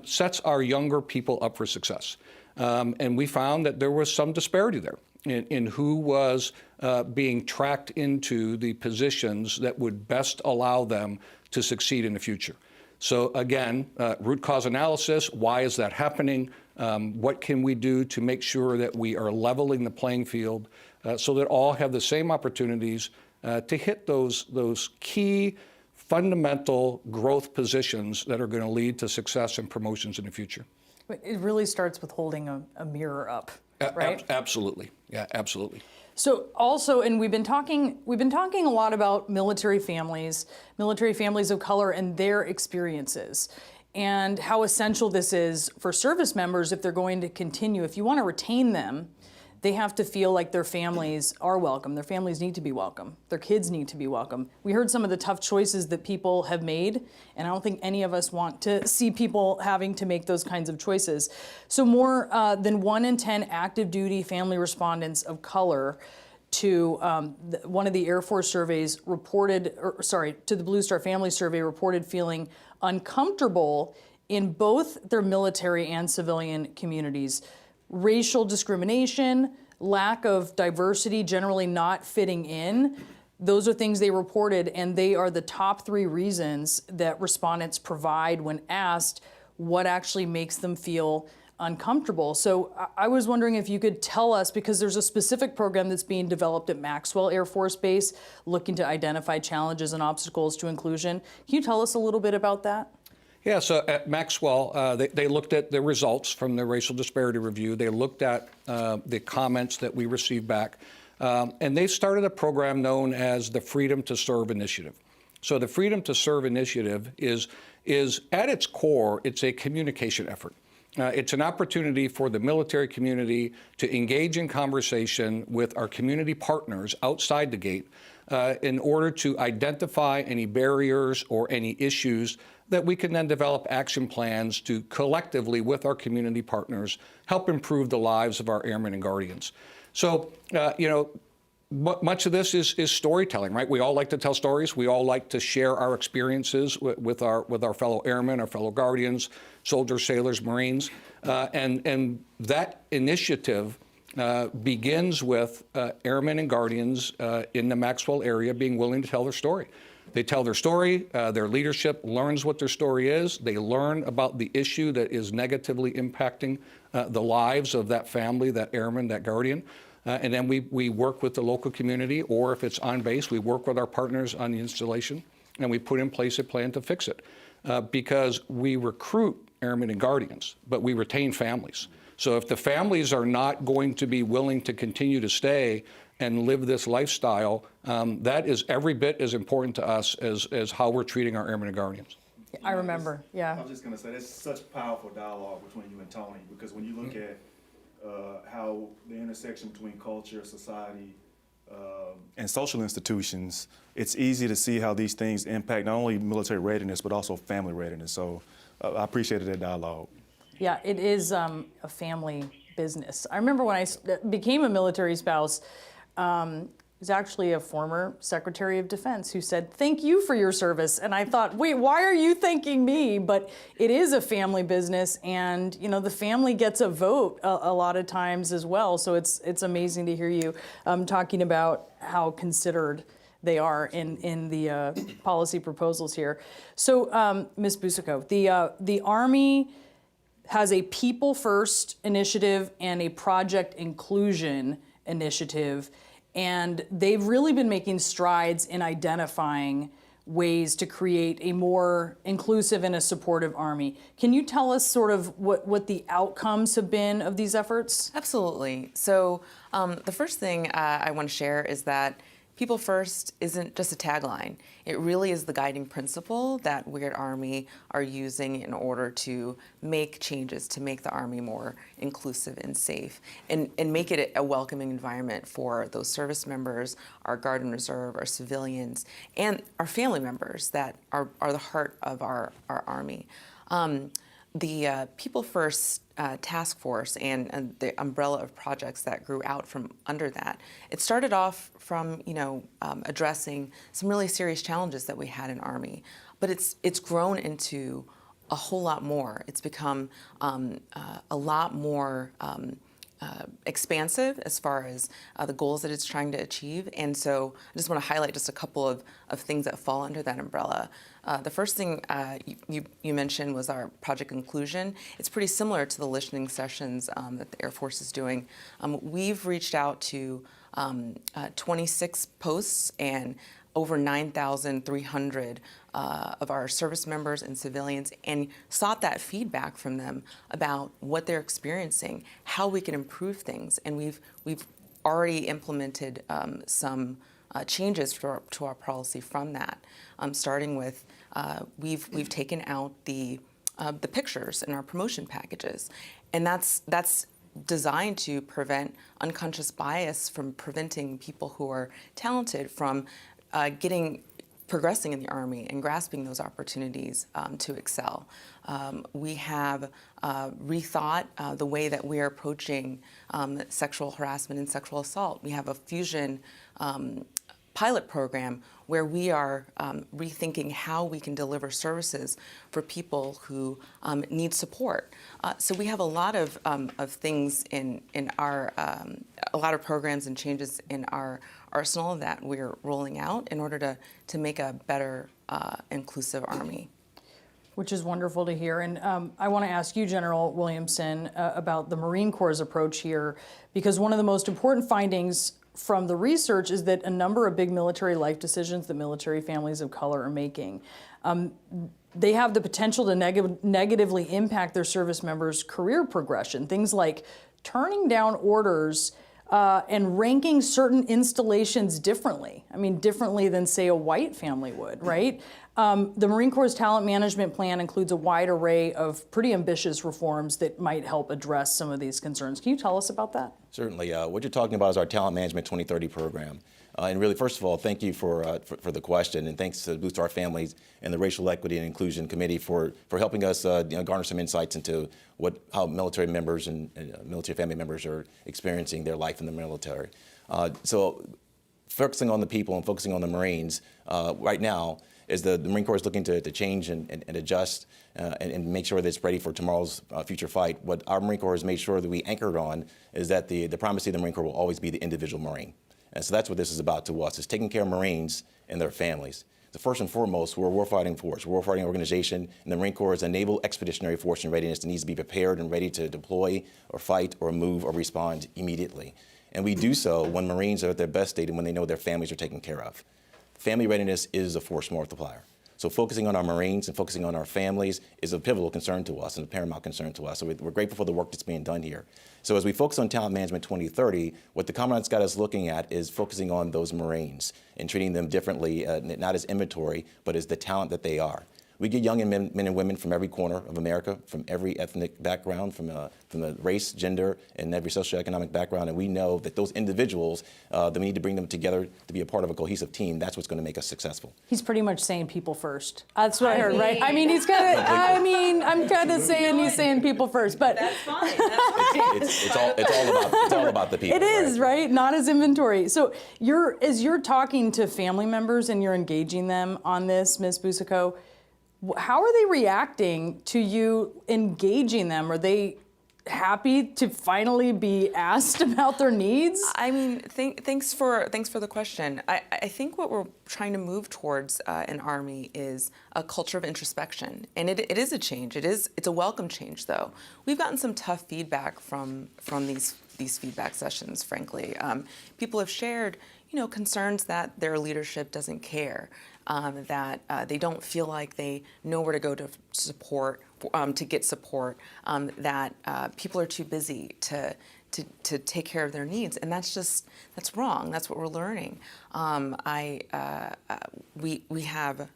sets our younger people up for success. And we found that there was some disparity there in who was being tracked into the positions that would best allow them to succeed in the future. So again, root cause analysis, why is that happening? What can we do to make sure that we are leveling the playing field so that all have the same opportunities to hit those key fundamental growth positions that are going to lead to success and promotions in the future? It really starts with holding a mirror up, right? Absolutely. Yeah, absolutely. So also, and we've been talking a lot about military families of color and their experiences, and how essential this is for service members if they're going to continue. If you want to retain them, they have to feel like their families are welcome. Their families need to be welcome. Their kids need to be welcome. We heard some of the tough choices that people have made, and I don't think any of us want to see people having to make those kinds of choices. So more than 1 in 10 active duty family respondents of color to one of the Air Force surveys to the Blue Star Family Survey reported feeling uncomfortable in both their military and civilian communities. Racial discrimination, lack of diversity, generally not fitting in, those are things they reported, and they are the top 3 reasons that respondents provide when asked what actually makes them feel uncomfortable. So I was wondering if you could tell us, because there's a specific program that's being developed at Maxwell Air Force Base looking to identify challenges and obstacles to inclusion. Can you tell us a little bit about that? Yeah, so at Maxwell, they looked at the results from the racial disparity review. They looked at the comments that we received back, and they started a program known as the Freedom to Serve Initiative. So the Freedom to Serve Initiative is at its core, it's a communication effort. It's an opportunity for the military community to engage in conversation with our community partners outside the gate in order to identify any barriers or any issues that we can then develop action plans to collectively, with our community partners, help improve the lives of our airmen and guardians. So, much of this is storytelling, right? We all like to tell stories. We all like to share our experiences with our fellow airmen, our fellow guardians, soldiers, sailors, Marines, and that initiative begins with airmen and guardians in the Maxwell area being willing to tell their story. They tell their story, their leadership learns what their story is, they learn about the issue that is negatively impacting the lives of that family, that airman, that guardian, and then we work with the local community, or if it's on base, we work with our partners on the installation, and we put in place a plan to fix it. Because we recruit airmen and guardians, but we retain families. So if the families are not going to be willing to continue to stay and live this lifestyle, that is every bit as important to us as how we're treating our airmen and guardians. I remember, yeah. I was just going to say, there's such powerful dialogue between you and Tony, because when you look at how the intersection between culture, society, and social institutions, it's easy to see how these things impact not only military readiness, but also family readiness. So I appreciated that dialogue. Yeah, it is a family business. I remember when I became a military spouse, it was actually a former Secretary of Defense who said, "Thank you for your service." And I thought, wait, why are you thanking me? But it is a family business, and the family gets a vote a lot of times as well. So it's amazing to hear you talking about how considered they are in the policy proposals here. So, Ms. Busico, the Army has a people first initiative and a project inclusion initiative, and they've really been making strides in identifying ways to create a more inclusive and a supportive Army. Can you tell us sort of what the outcomes have been of these efforts? Absolutely. So the first thing I want to share is that People First isn't just a tagline. It really is the guiding principle that we at Army are using in order to make changes to make the Army more inclusive and safe and make it a welcoming environment for those service members, our Guard and Reserve, our civilians, and our family members that are the heart of our Army. The People First task force and the umbrella of projects that grew out from under that, it started off from addressing some really serious challenges that we had in Army, but it's grown into a whole lot more. It's become a lot more expansive as far as the goals that it's trying to achieve. And so I just want to highlight just a couple of things that fall under that umbrella. The first thing you mentioned was our Project Inclusion. It's pretty similar to the listening sessions that the Air Force is doing. We've reached out to 26 posts and over 9,300 of our service members and civilians, and sought that feedback from them about what they're experiencing, how we can improve things. And we've already implemented some changes to our policy from that, starting with we've taken out the pictures in our promotion packages, and that's designed to prevent unconscious bias from preventing people who are talented from progressing in the Army and grasping those opportunities to excel. We have rethought the way that we are approaching sexual harassment and sexual assault. We have a fusion pilot program where we are rethinking how we can deliver services for people who need support. So we have a lot of things in our, a lot of programs and changes in our arsenal that we're rolling out in order to make a better inclusive Army. Which is wonderful to hear. And I want to ask you, General Williamson, about the Marine Corps' approach here, because one of the most important findings from the research is that a number of big military life decisions that military families of color are making, they have the potential to negatively impact their service members' career progression. Things like turning down orders and ranking certain installations differently. I mean, differently than, say, a white family would, right? The Marine Corps' talent management plan includes a wide array of pretty ambitious reforms that might help address some of these concerns. Can you tell us about that? Certainly. What you're talking about is our Talent Management 2030 program. And really, first of all, thank you for the question, and thanks to Blue Star Families and the Racial Equity and Inclusion Committee for helping us garner some insights into how military members and military family members are experiencing their life in the military. So focusing on the people and focusing on the Marines right now, is the Marine Corps is looking to change and adjust and make sure that it's ready for tomorrow's future fight. What our Marine Corps has made sure that we anchored on is that the primacy of the Marine Corps will always be the individual Marine. And so that's what this is about to us, is taking care of Marines and their families. So first and foremost, we're a warfighting force, we're a warfighting organization, and the Marine Corps is a naval expeditionary force in readiness that needs to be prepared and ready to deploy or fight or move or respond immediately. And we do so when Marines are at their best state and when they know their families are taken care of. Family readiness is a force multiplier. So focusing on our Marines and focusing on our families is a pivotal concern to us and a paramount concern to us. So we're grateful for the work that's being done here. So as we focus on Talent Management 2030, what the Commandant's got us looking at is focusing on those Marines and treating them differently, not as inventory, but as the talent that they are. We get young men and women from every corner of America, from every ethnic background, from the race, gender, and every socioeconomic background, and we know that those individuals, that we need to bring them together to be a part of a cohesive team. That's what's going to make us successful. He's pretty much saying people first. That's what I heard, right? I mean, he's kind of, I'm kind of saying he's saying people first, but that's fine. It's all about the people. It is, right? Not as inventory. So as you're talking to family members and you're engaging them on this, Ms. Busico, how are they reacting to you engaging them? Are they happy to finally be asked about their needs? I mean, thanks for the question. I think what we're trying to move towards in Army is a culture of introspection, and it is a change. It's a welcome change, though. We've gotten some tough feedback from these feedback sessions. Frankly, people have shared, concerns that their leadership doesn't care, that they don't feel like they know where to go to get support, that people are too busy to take care of their needs, and that's wrong. That's what we're learning. We have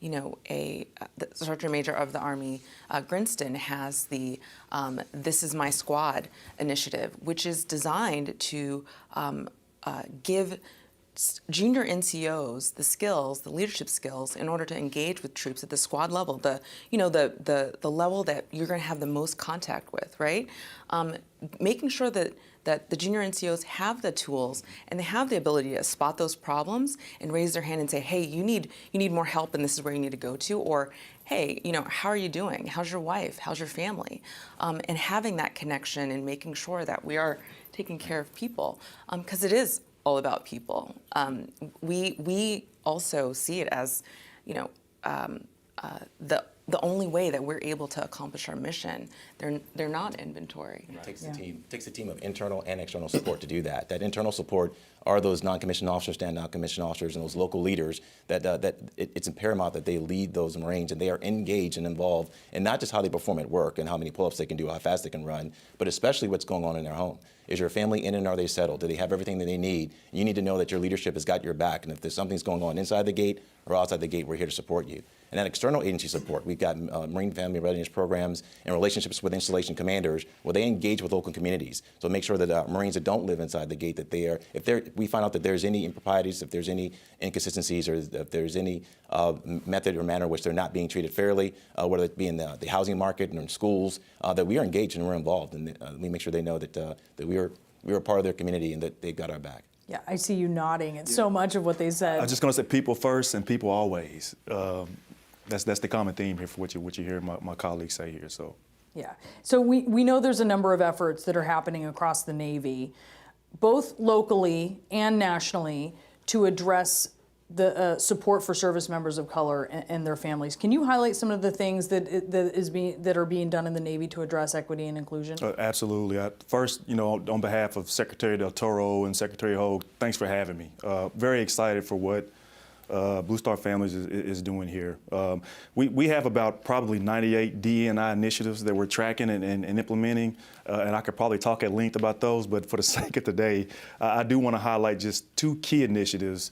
the Sergeant Major of the Army, Grinston, has the This Is My Squad initiative, which is designed to give junior NCOs the leadership skills in order to engage with troops at the squad level, the level that you're going to have the most contact with, right? Making sure that the junior NCOs have the tools and they have the ability to spot those problems and raise their hand and say, hey, you need more help and this is where you need to go to, or hey, how are you doing? How's your wife? How's your family? And having that connection and making sure that we are taking care of people, because it is all about people. We also see it as, the only way that we're able to accomplish our mission. They're not inventory. It takes a team of internal and external support to do that. That internal support are those non-commissioned officers, stand-out commissioned officers, and those local leaders that it's paramount that they lead those Marines and they are engaged and involved in not just how they perform at work and how many pull-ups they can do, how fast they can run, but especially what's going on in their home. Is your family in and are they settled? Do they have everything that they need? You need to know that your leadership has got your back, and if there's something's going on inside the gate or outside the gate, we're here to support you. And that external agency support, we've got Marine Family Readiness programs and relationships with installation commanders where they engage with local communities. So make sure that Marines that don't live inside the gate, that we find out that there's any improprieties, if there's any inconsistencies, or if there's any method or manner in which they're not being treated fairly, whether it be in the housing market and in schools, that we are engaged and we're involved. And we make sure they know that we are a part of their community and that they've got our back. Yeah, I see you nodding. It's so much of what they said. I was just going to say people first and people always. That's the common theme here for what you hear my colleagues say here. So. Yeah. So we know there's a number of efforts that are happening across the Navy, both locally and nationally, to address the support for service members of color and their families. Can you highlight some of the things that are being done in the Navy to address equity and inclusion? Absolutely. First, on behalf of Secretary Del Toro and Secretary Hogue, thanks for having me. Very excited for what Blue Star Families is doing here. We have about probably 98 DE&I initiatives that we're tracking and implementing, and I could probably talk at length about those, but for the sake of today, I do want to highlight just two key initiatives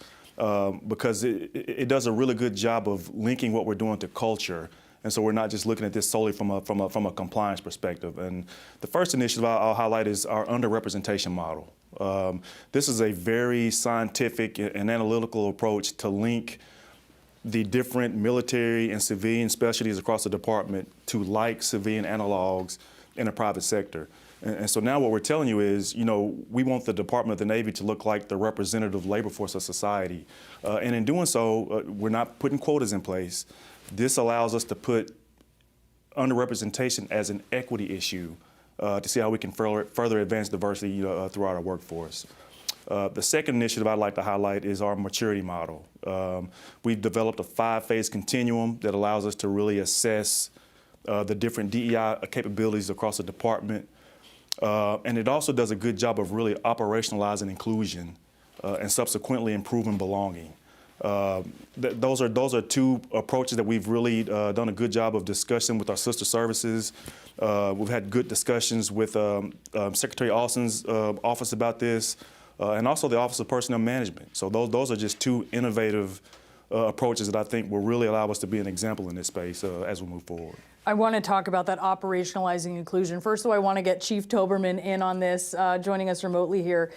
because it does a really good job of linking what we're doing to culture. And so we're not just looking at this solely from a compliance perspective. And the first initiative I'll highlight is our underrepresentation model. This is a very scientific and analytical approach to link the different military and civilian specialties across the department to like civilian analogs in the private sector. And so now what we're telling you is, we want the Department of the Navy to look like the representative labor force of society. And in doing so, we're not putting quotas in place. This allows us to put underrepresentation as an equity issue to see how we can further advance diversity throughout our workforce. The second initiative I'd like to highlight is our maturity model. We've developed a 5-phase continuum that allows us to really assess the different DEI capabilities across the department. And it also does a good job of really operationalizing inclusion and subsequently improving belonging. Those are two approaches that we've really done a good job of discussing with our sister services. We've had good discussions with Secretary Austin's office about this, and also the Office of Personnel Management. So those are just two innovative approaches that I think will really allow us to be an example in this space as we move forward. I want to talk about that operationalizing inclusion. First of all, I want to get Chief Toberman in on this, joining us remotely here.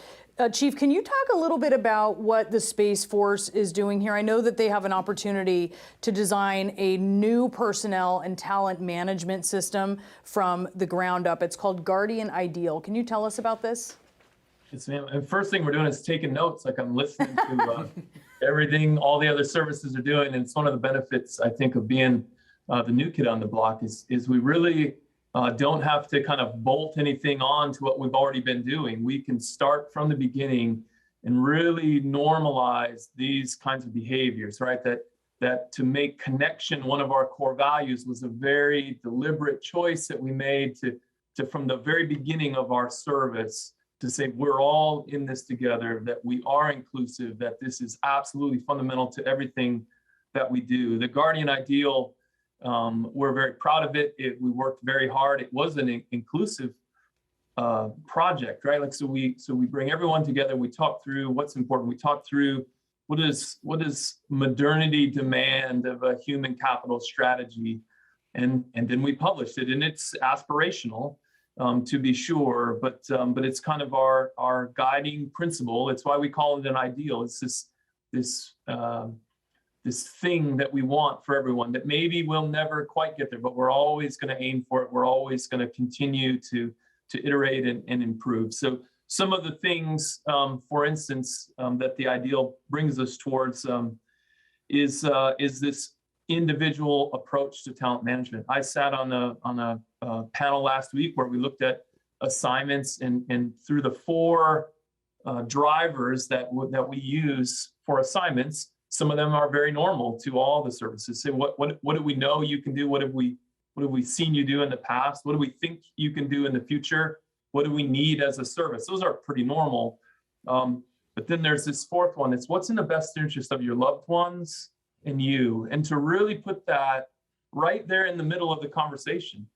Chief, can you talk a little bit about what the Space Force is doing here? I know that they have an opportunity to design a new personnel and talent management system from the ground up. It's called Guardian Ideal. Can you tell us about this? Yes, ma'am. And first thing we're doing is taking notes, like I'm listening to everything all the other services are doing. And it's one of the benefits, I think, of being the new kid on the block is we really don't have to kind of bolt anything on to what we've already been doing. We can start from the beginning and really normalize these kinds of behaviors, right? That to make connection one of our core values was a very deliberate choice that we made to from the very beginning of our service to say we're all in this together, that we are inclusive, that this is absolutely fundamental to everything that we do. The Guardian Ideal, we're very proud of it. We worked very hard. It was an inclusive project, right? Like, so we bring everyone together. We talk through what's important. We talk through what does modernity demand of a human capital strategy, and then we published it. And it's aspirational, to be sure, but it's kind of our guiding principle. It's why we call it an ideal. It's this thing that we want for everyone that maybe we'll never quite get there, but we're always going to aim for it. We're always going to continue to iterate and improve. So some of the things, for instance, that the ideal brings us towards is this individual approach to talent management. I sat on a panel last week where we looked at assignments and through the 4 drivers that we use for assignments. Some of them are very normal to all the services. So what do we know you can do? What have we seen you do in the past? What do we think you can do in the future? What do we need as a service? Those are pretty normal. But then there's this 4th one. It's what's in the best interest of your loved ones and you. And to really put that right there in the middle of the conversation.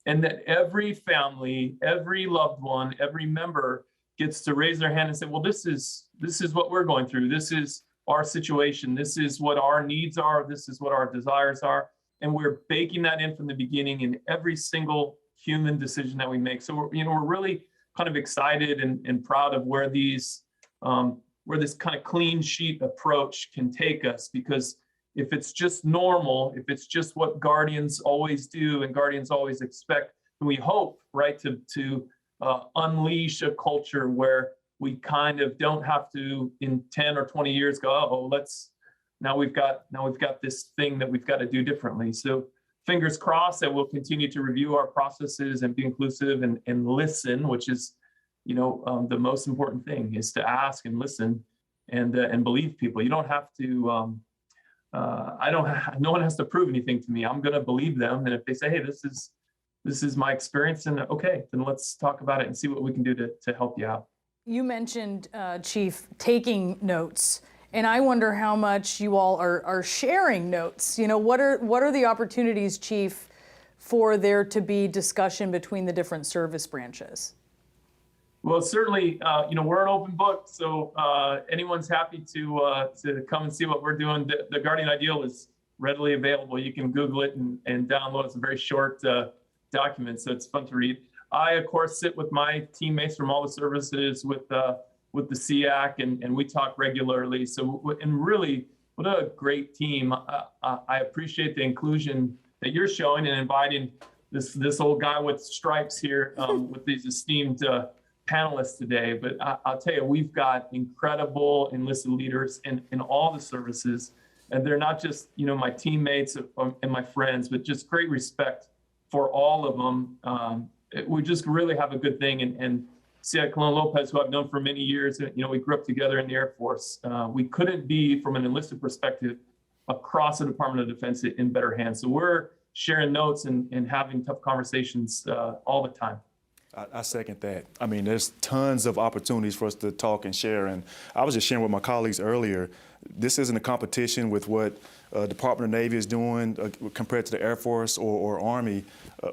And that every family, every loved one, every member gets to raise their hand and say, well, this is what we're going through. This is our situation. This is what our needs are. This is what our desires are. And we're baking that in from the beginning in every single human decision that we make. So we're really kind of excited and proud of where this kind of clean sheet approach can take us, because if it's just normal, if it's just what guardians always do and guardians always expect, we hope, right, to unleash a culture where we kind of don't have to in 10 or 20 years go, now we've got this thing that we've got to do differently. So fingers crossed that we'll continue to review our processes and be inclusive and listen, which is, the most important thing is to ask and listen and believe people. You don't have to, no one has to prove anything to me. I'm going to believe them. And if they say, hey, this is my experience, and okay, then let's talk about it and see what we can do to help you out. You mentioned, Chief, taking notes. And I wonder how much you all are sharing notes. What are the opportunities, Chief, for there to be discussion between the different service branches? Well, certainly, we're an open book, so anyone's happy to come and see what we're doing. The Guardian Ideal is readily available. You can Google it and download. It's a very short document, so it's fun to read. I, of course, sit with my teammates from all the services with the SEAC, and we talk regularly. So, and really, what a great team. I appreciate the inclusion that you're showing and inviting this old guy with stripes here with these esteemed panelists today. But I'll tell you, we've got incredible enlisted leaders in all the services. And they're not just, my teammates and my friends, but just great respect for all of them. We just really have a good thing. And Cia Colon Lopez, who I've known for many years, we grew up together in the Air Force. We couldn't be, from an enlisted perspective, across the Department of Defense in better hands. So we're sharing notes and having tough conversations all the time. I second that. I mean, there's tons of opportunities for us to talk and share. And I was just sharing with my colleagues earlier, this isn't a competition with what Department of Navy is doing compared to the Air Force or Army.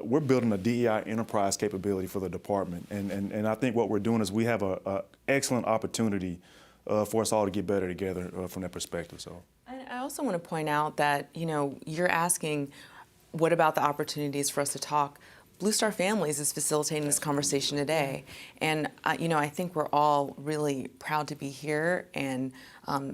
We're building a DEI enterprise capability for the department. And I think what we're doing is we have an excellent opportunity for us all to get better together from that perspective. So I also want to point out that, you're asking, what about the opportunities for us to talk? Blue Star Families is facilitating this conversation today. And, I think we're all really proud to be here and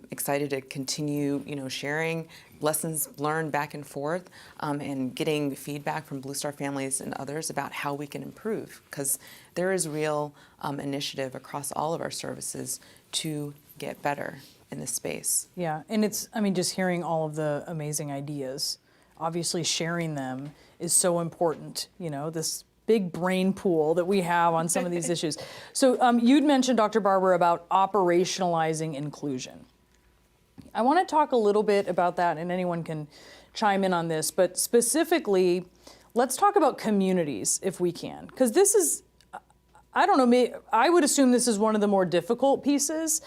excited to continue, sharing lessons learned back and forth and getting feedback from Blue Star Families and others about how we can improve, because there is real initiative across all of our services to get better in this space. Yeah, and just hearing all of the amazing ideas, obviously sharing them is so important. This big brain pool that we have on some of these issues. So you'd mentioned, Dr. Barber, about operationalizing inclusion. I want to talk a little bit about that, and anyone can chime in on this, but specifically, let's talk about communities if we can, because this is, I don't know, I would assume this is one of the more difficult pieces,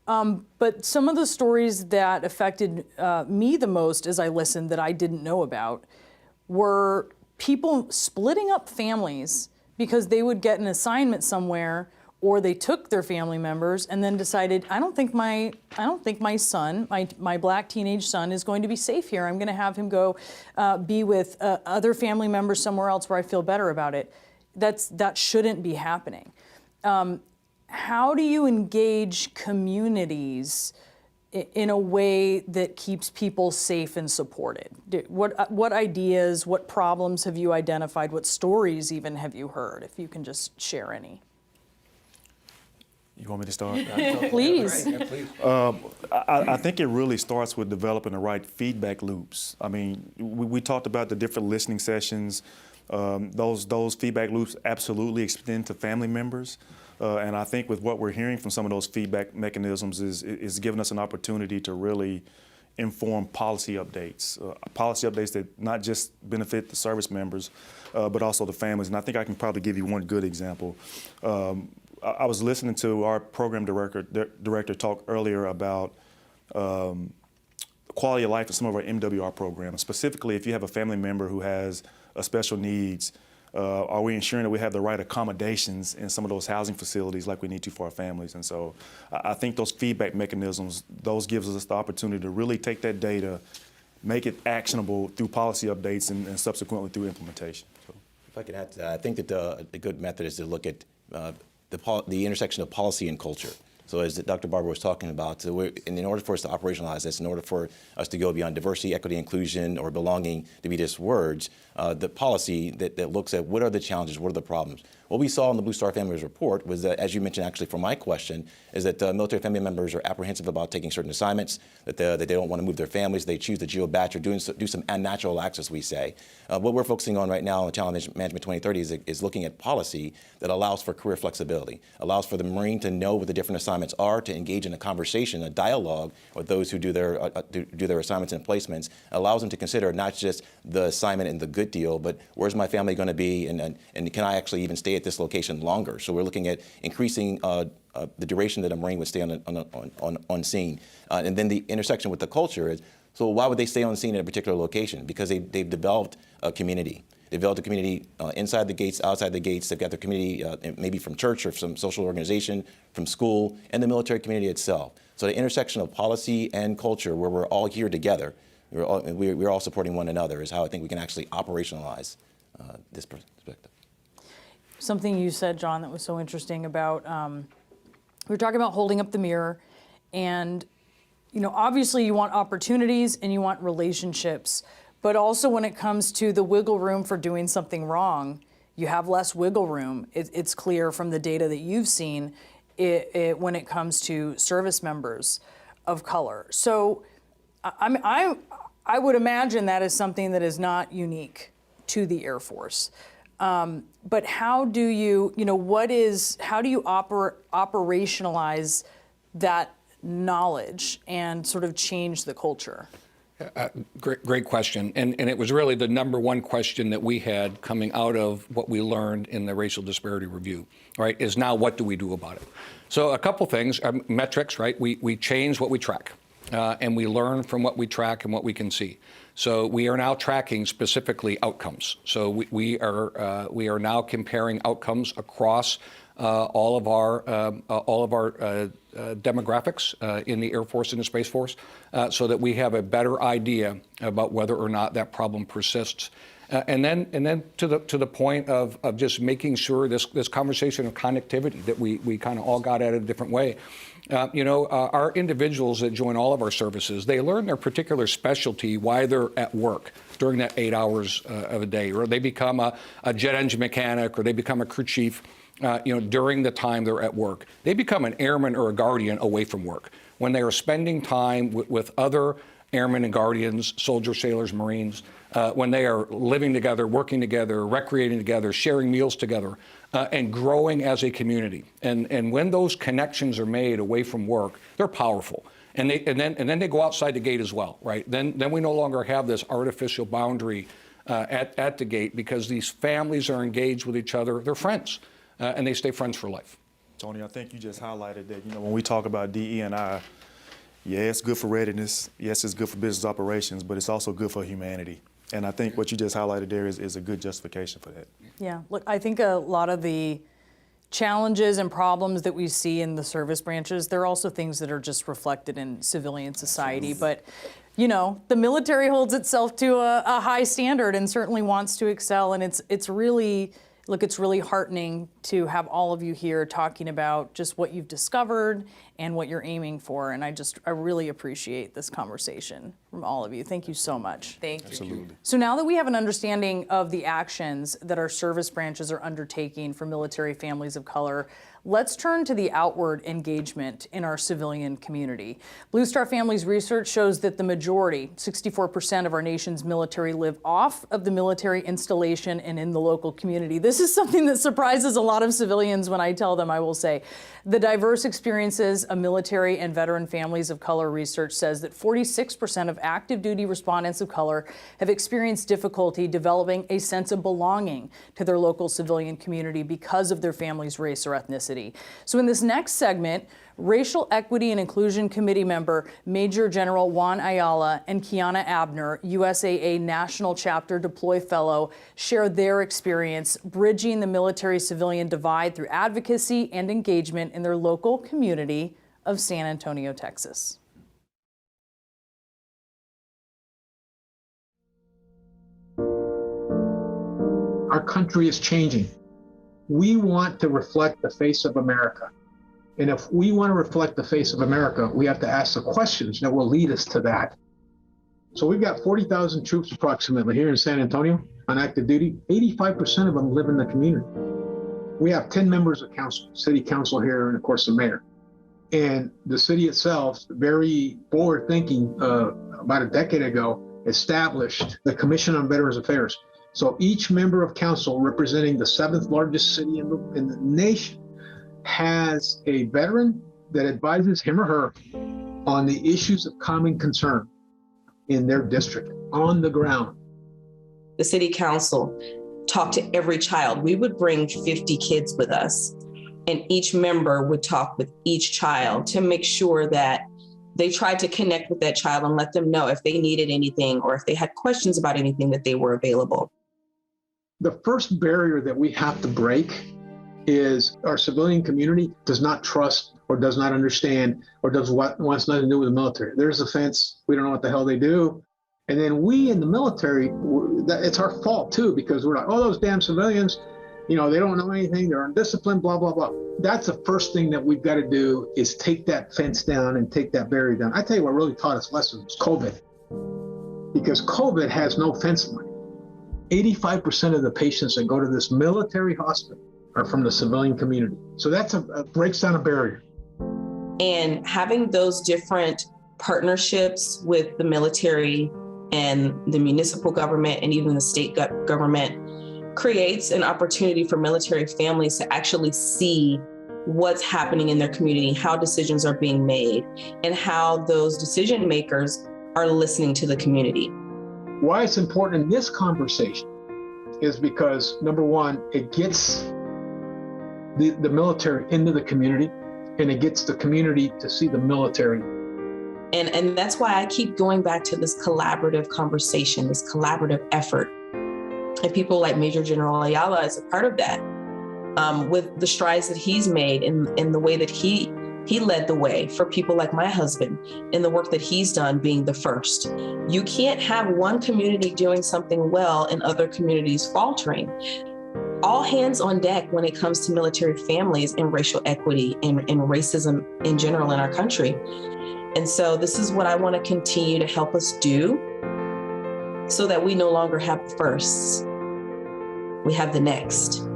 but some of the stories that affected me the most as I listened that I didn't know about were people splitting up families because they would get an assignment somewhere, or they took their family members and then decided, I don't think my son, my black teenage son, is going to be safe here. I'm going to have him go be with other family members somewhere else where I feel better about it. That shouldn't be happening. How do you engage communities in a way that keeps people safe and supported? What ideas, what problems have you identified? What stories even have you heard? If you can just share any. You want me to start? Please. Yeah, please. I think it really starts with developing the right feedback loops. I mean, we talked about the different listening sessions. Those feedback loops absolutely extend to family members. And I think with what we're hearing from some of those feedback mechanisms is giving us an opportunity to really inform policy updates that not just benefit the service members, but also the families. And I think I can probably give you one good example. I was listening to our program director talk earlier about quality of life in some of our MWR programs. Specifically, if you have a family member who has special needs, are we ensuring that we have the right accommodations in some of those housing facilities like we need to for our families? And so I think those feedback mechanisms, those gives us the opportunity to really take that data, make it actionable through policy updates and subsequently through implementation. So. If I could add to that, I think that a good method is to look at the intersection of policy and culture. So as Dr. Barber was talking about, in order for us to operationalize this, in order for us to go beyond diversity, equity, inclusion, or belonging to be just words, the policy that looks at what are the challenges, what are the problems. What we saw in the Blue Star Families report was that, as you mentioned actually for my question, is that military family members are apprehensive about taking certain assignments, that they don't want to move their families, they choose to geo-batch or do some unnatural acts, as we say. What we're focusing on right now in Challenge Management 2030 is looking at policy that allows for career flexibility, allows for the Marine to know what the different assignments are, to engage in a conversation, a dialogue with those who do their assignments and placements, allows them to consider not just the assignment and the good deal, but where's my family going to be, and can I actually even stay at this location longer? So we're looking at increasing the duration that a Marine would stay on scene. And then the intersection with the culture is, so why would they stay on scene at a particular location? Because they've developed a community. They've developed a community inside the gates, outside the gates. They've got their community maybe from church or some social organization, from school, and the military community itself. So the intersection of policy and culture, where we're all here together, we're all supporting one another, is how I think we can actually operationalize this perspective. Something you said, John, that was so interesting about, we were talking about holding up the mirror, and obviously you want opportunities and you want relationships, but also when it comes to the wiggle room for doing something wrong, you have less wiggle room. It's clear from the data that you've seen when it comes to service members of color. So I would imagine that is something that is not unique to the Air Force. But how do you, how do you operationalize that knowledge and sort of change the culture? Great question. And it was really the number one question that we had coming out of what we learned in the racial disparity review, right, is now what do we do about it? So a couple things, metrics, right? We change what we track, and we learn from what we track and what we can see. So we are now tracking specifically outcomes. So we are now comparing outcomes across all of our demographics in the Air Force and the Space Force, so that we have a better idea about whether or not that problem persists. And then to the point of just making sure this conversation of connectivity that we kind of all got at it a different way. Our individuals that join all of our services, they learn their particular specialty while they're at work during that 8 hours of a day, or they become a jet engine mechanic, or they become a crew chief. During the time they're at work. They become an airman or a guardian away from work. When they are spending time with other airmen and guardians, soldiers, sailors, Marines, when they are living together, working together, recreating together, sharing meals together, and growing as a community. And when those connections are made away from work, they're powerful. And then they go outside the gate as well, right? Then we no longer have this artificial boundary at the gate, because these families are engaged with each other. They're friends, and they stay friends for life. Tony, I think you just highlighted that, when we talk about DE&I, yeah, it's good for readiness. Yes, it's good for business operations, but it's also good for humanity. And I think what you just highlighted there is a good justification for that. Yeah, look, I think a lot of the challenges and problems that we see in the service branches, they're also things that are just reflected in civilian society. But, the military holds itself to a high standard and certainly wants to excel. And it's really heartening to have all of you here talking about just what you've discovered and what you're aiming for. And I really appreciate this conversation from all of you. Thank you so much. Thank you. Absolutely. So now that we have an understanding of the actions that our service branches are undertaking for military families of color, let's turn to the outward engagement in our civilian community. Blue Star Families research shows that the majority, 64% of our nation's military, live off of the military installation and in the local community. This is something that surprises a lot of civilians when I tell them, I will say. The diverse experiences of military and veteran families of color research says that 46% of active duty respondents of color have experienced difficulty developing a sense of belonging to their local civilian community because of their family's race or ethnicity. So in this next segment, Racial Equity and Inclusion Committee member Major General Juan Ayala and Kiana Abner, USAA National Chapter Deploy Fellow, share their experience bridging the military-civilian divide through advocacy and engagement in their local community of San Antonio, Texas. Our country is changing. We want to reflect the face of America. And if we want to reflect the face of America, we have to ask the questions that will lead us to that. So we've got 40,000 troops approximately here in San Antonio on active duty. 85% of them live in the community. We have 10 members of council, city council here, and of course the mayor. And the city itself, very forward thinking, about a decade ago, established the Commission on Veterans Affairs. So each member of council representing the 7th largest city in the nation has a veteran that advises him or her on the issues of common concern in their district, on the ground. The city council talked to every child. We would bring 50 kids with us, and each member would talk with each child to make sure that they tried to connect with that child and let them know if they needed anything or if they had questions about anything that they were available. The first barrier that we have to break is our civilian community does not trust or does not understand or wants nothing to do with the military. There's a fence. We don't know what the hell they do. And then we in the military, it's our fault too, because we're like, oh, those damn civilians, they don't know anything. They're undisciplined, blah, blah, blah. That's the first thing that we've got to do is take that fence down and take that barrier down. I tell you what really taught us lessons was COVID, because COVID has no fence line. 85% of the patients that go to this military hospital are from the civilian community. So that's breaks down a barrier. And having those different partnerships with the military and the municipal government and even the state government creates an opportunity for military families to actually see what's happening in their community, how decisions are being made, and how those decision makers are listening to the community. Why it's important in this conversation is because, number one, it gets the military into the community, and it gets the community to see the military. And that's why I keep going back to this collaborative conversation, this collaborative effort. And people like Major General Ayala is a part of that, with the strides that he's made in the way that he led the way for people like my husband in the work that he's done being the first. You can't have one community doing something well and other communities faltering. All hands on deck when it comes to military families and racial equity and racism in general in our country. And so this is what I want to continue to help us do so that we no longer have the firsts. We have the next.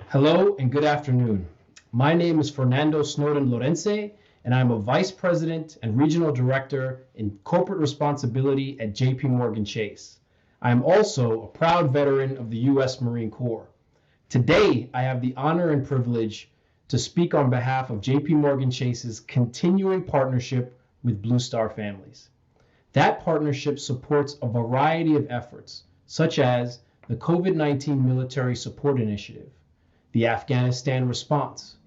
Hello and good afternoon. My name is Fernando Snowden Lorense, and I'm a Vice President and Regional Director in Corporate Responsibility at JP Chase. I am also a proud veteran of the U.S. Marine Corps. Today, I have the honor and privilege to speak on behalf of JP Chase's continuing partnership with Blue Star Families. That partnership supports a variety of efforts, such as the COVID-19 Military Support Initiative, the Afghanistan response,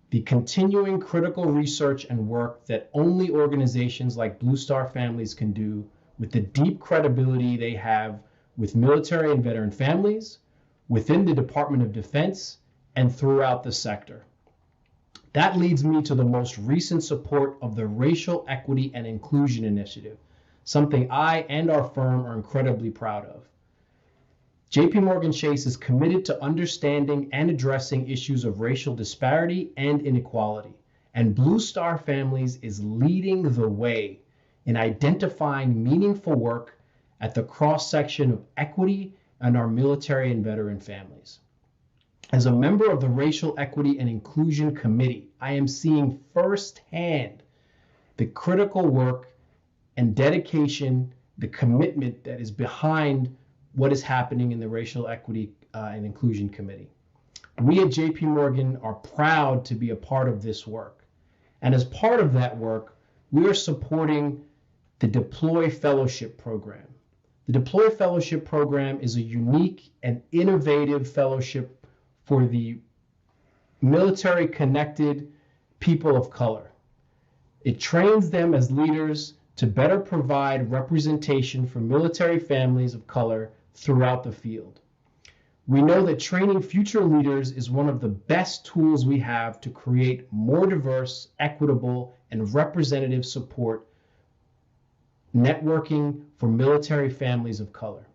the continuing critical research and work that only organizations like Blue Star Families can do with the deep credibility they have with military and veteran families, within the Department of Defense, and throughout the sector. That leads me to the most recent support of the Racial Equity and Inclusion Initiative, something I and our firm are incredibly proud of. JP Chase is committed to understanding and addressing issues of racial disparity and inequality, and Blue Star Families is leading the way in identifying meaningful work at the cross-section of equity and our military and veteran families. As a member of the Racial Equity and Inclusion Committee, I am seeing firsthand the critical work and dedication, the commitment that is behind what is happening in the Racial Equity and Inclusion Committee. We at JP are proud to be a part of this work. And as part of that work, we are supporting the Deploy Fellowship Program. The Deploy Fellowship Program is a unique and innovative fellowship for the military-connected people of color. It trains them as leaders to better provide representation for military families of color throughout the field. We know that training future leaders is one of the best tools we have to create more diverse, equitable, and representative support networking for military families of color.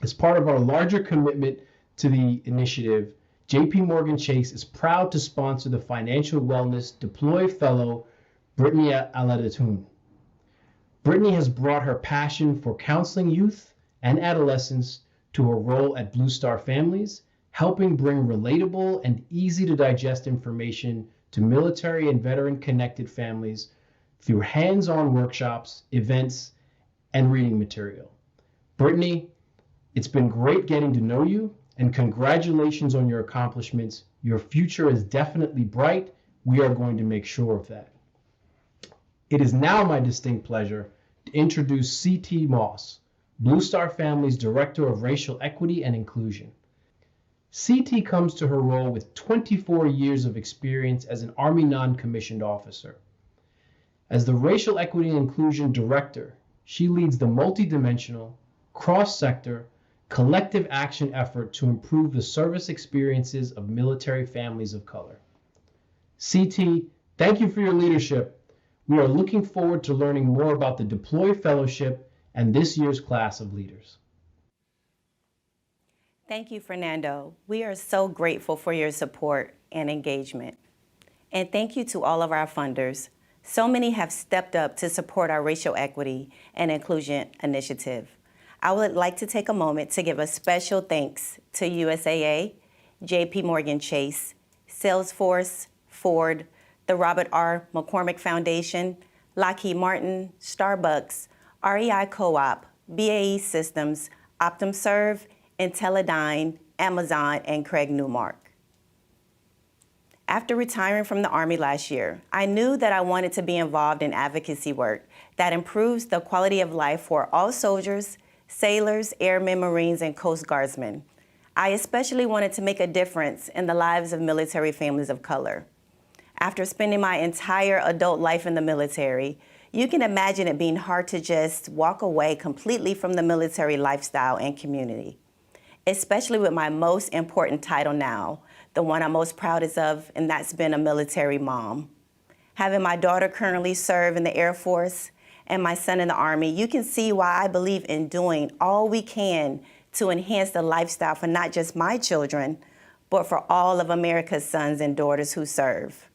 As part of our larger commitment to the initiative, JP Chase is proud to sponsor the Financial Wellness Deploy Fellow, Brittany Aladatoon. Brittany has brought her passion for counseling youth and adolescents to her role at Blue Star Families, helping bring relatable and easy to digest information to military and veteran connected families through hands-on workshops, events, and reading material. Brittany, it's been great getting to know you, and congratulations on your accomplishments. Your future is definitely bright. We are going to make sure of that. It is now my distinct pleasure to introduce C.T. Moss, Blue Star Families Director of Racial Equity and Inclusion. C.T. comes to her role with 24 years of experience as an Army non-commissioned officer. As the Racial Equity and Inclusion Director, she leads the multidimensional, cross-sector, collective action effort to improve the service experiences of military families of color. CT, thank you for your leadership. We are looking forward to learning more about the Deploy Fellowship and this year's class of leaders. Thank you, Fernando. We are so grateful for your support and engagement. And thank you to all of our funders. So many have stepped up to support our Racial Equity and Inclusion Initiative. I would like to take a moment to give a special thanks to USAA, JP Chase, Salesforce, Ford, the Robert R. McCormick Foundation, Lockheed Martin, Starbucks, REI Co-op, BAE Systems, OptumServe, Teledyne, Amazon, and Craig Newmark. After retiring from the Army last year, I knew that I wanted to be involved in advocacy work that improves the quality of life for all soldiers, sailors, airmen, Marines, and Coast Guardsmen. I especially wanted to make a difference in the lives of military families of color. After spending my entire adult life in the military, you can imagine it being hard to just walk away completely from the military lifestyle and community, especially with my most important title now, the one I'm most proudest of, and that's been a military mom. Having my daughter currently serve in the Air Force and my son in the Army, you can see why I believe in doing all we can to enhance the lifestyle for not just my children, but for all of America's sons and daughters who serve.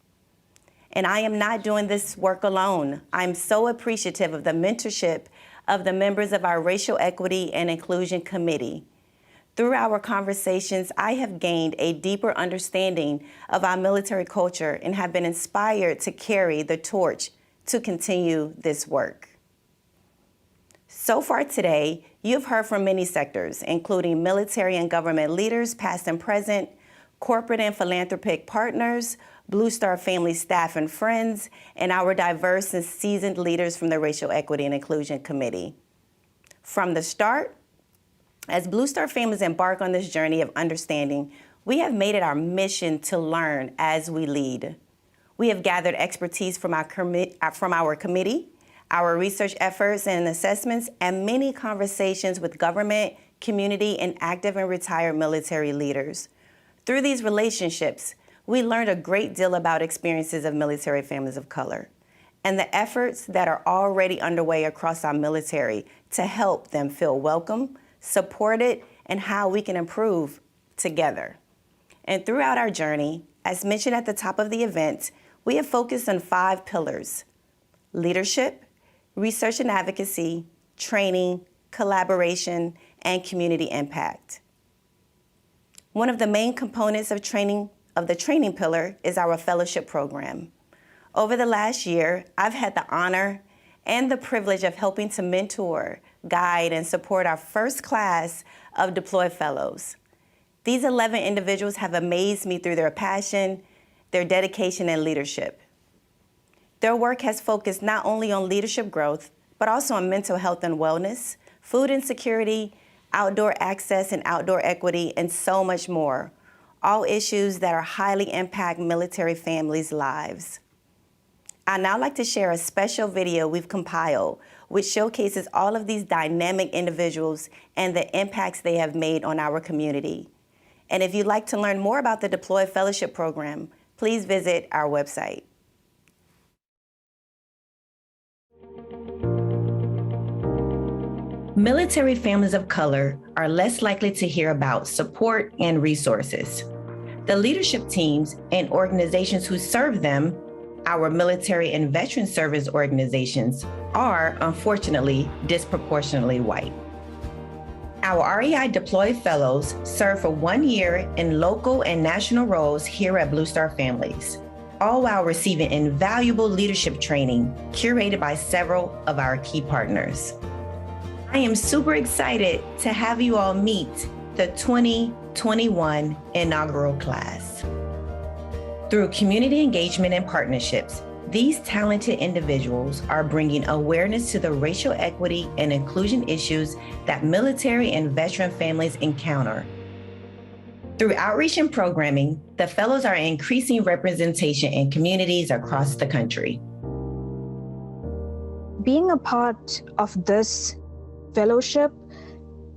And I am not doing this work alone. I'm so appreciative of the mentorship of the members of our Racial Equity and Inclusion Committee. Through our conversations, I have gained a deeper understanding of our military culture and have been inspired to carry the torch to continue this work. So far today, you've heard from many sectors, including military and government leaders, past and present, corporate and philanthropic partners, Blue Star family staff and friends, and our diverse and seasoned leaders from the Racial Equity and Inclusion Committee. From the start, as Blue Star families embark on this journey of understanding, we have made it our mission to learn as we lead. We have gathered expertise from our committee, our research efforts and assessments, and many conversations with government, community, and active and retired military leaders. Through these relationships, we learned a great deal about experiences of military families of color and the efforts that are already underway across our military to help them feel welcome, supported, and how we can improve together. And throughout our journey, as mentioned at the top of the event, we have focused on 5 pillars: leadership, research and advocacy, training, collaboration, and community impact. One of the main components of the training pillar is our fellowship program. Over the last year, I've had the honor and the privilege of helping to mentor, guide, and support our first class of deployed fellows. These 11 individuals have amazed me through their passion, their dedication, and leadership. Their work has focused not only on leadership growth, but also on mental health and wellness, food insecurity, outdoor access and outdoor equity, and so much more, all issues that are highly impact military families' lives. I'd now like to share a special video we've compiled, which showcases all of these dynamic individuals and the impacts they have made on our community. And if you'd like to learn more about the Deployed Fellowship Program, please visit our website. Military families of color are less likely to hear about support and resources. The leadership teams and organizations who serve them, our military and veteran service organizations, are unfortunately disproportionately white. Our REI Deployed Fellows serve for 1 year in local and national roles here at Blue Star Families, all while receiving invaluable leadership training curated by several of our key partners. I am super excited to have you all meet the 2021 inaugural class. Through community engagement and partnerships, these talented individuals are bringing awareness to the racial equity and inclusion issues that military and veteran families encounter. Through outreach and programming, the fellows are increasing representation in communities across the country. Being a part of this fellowship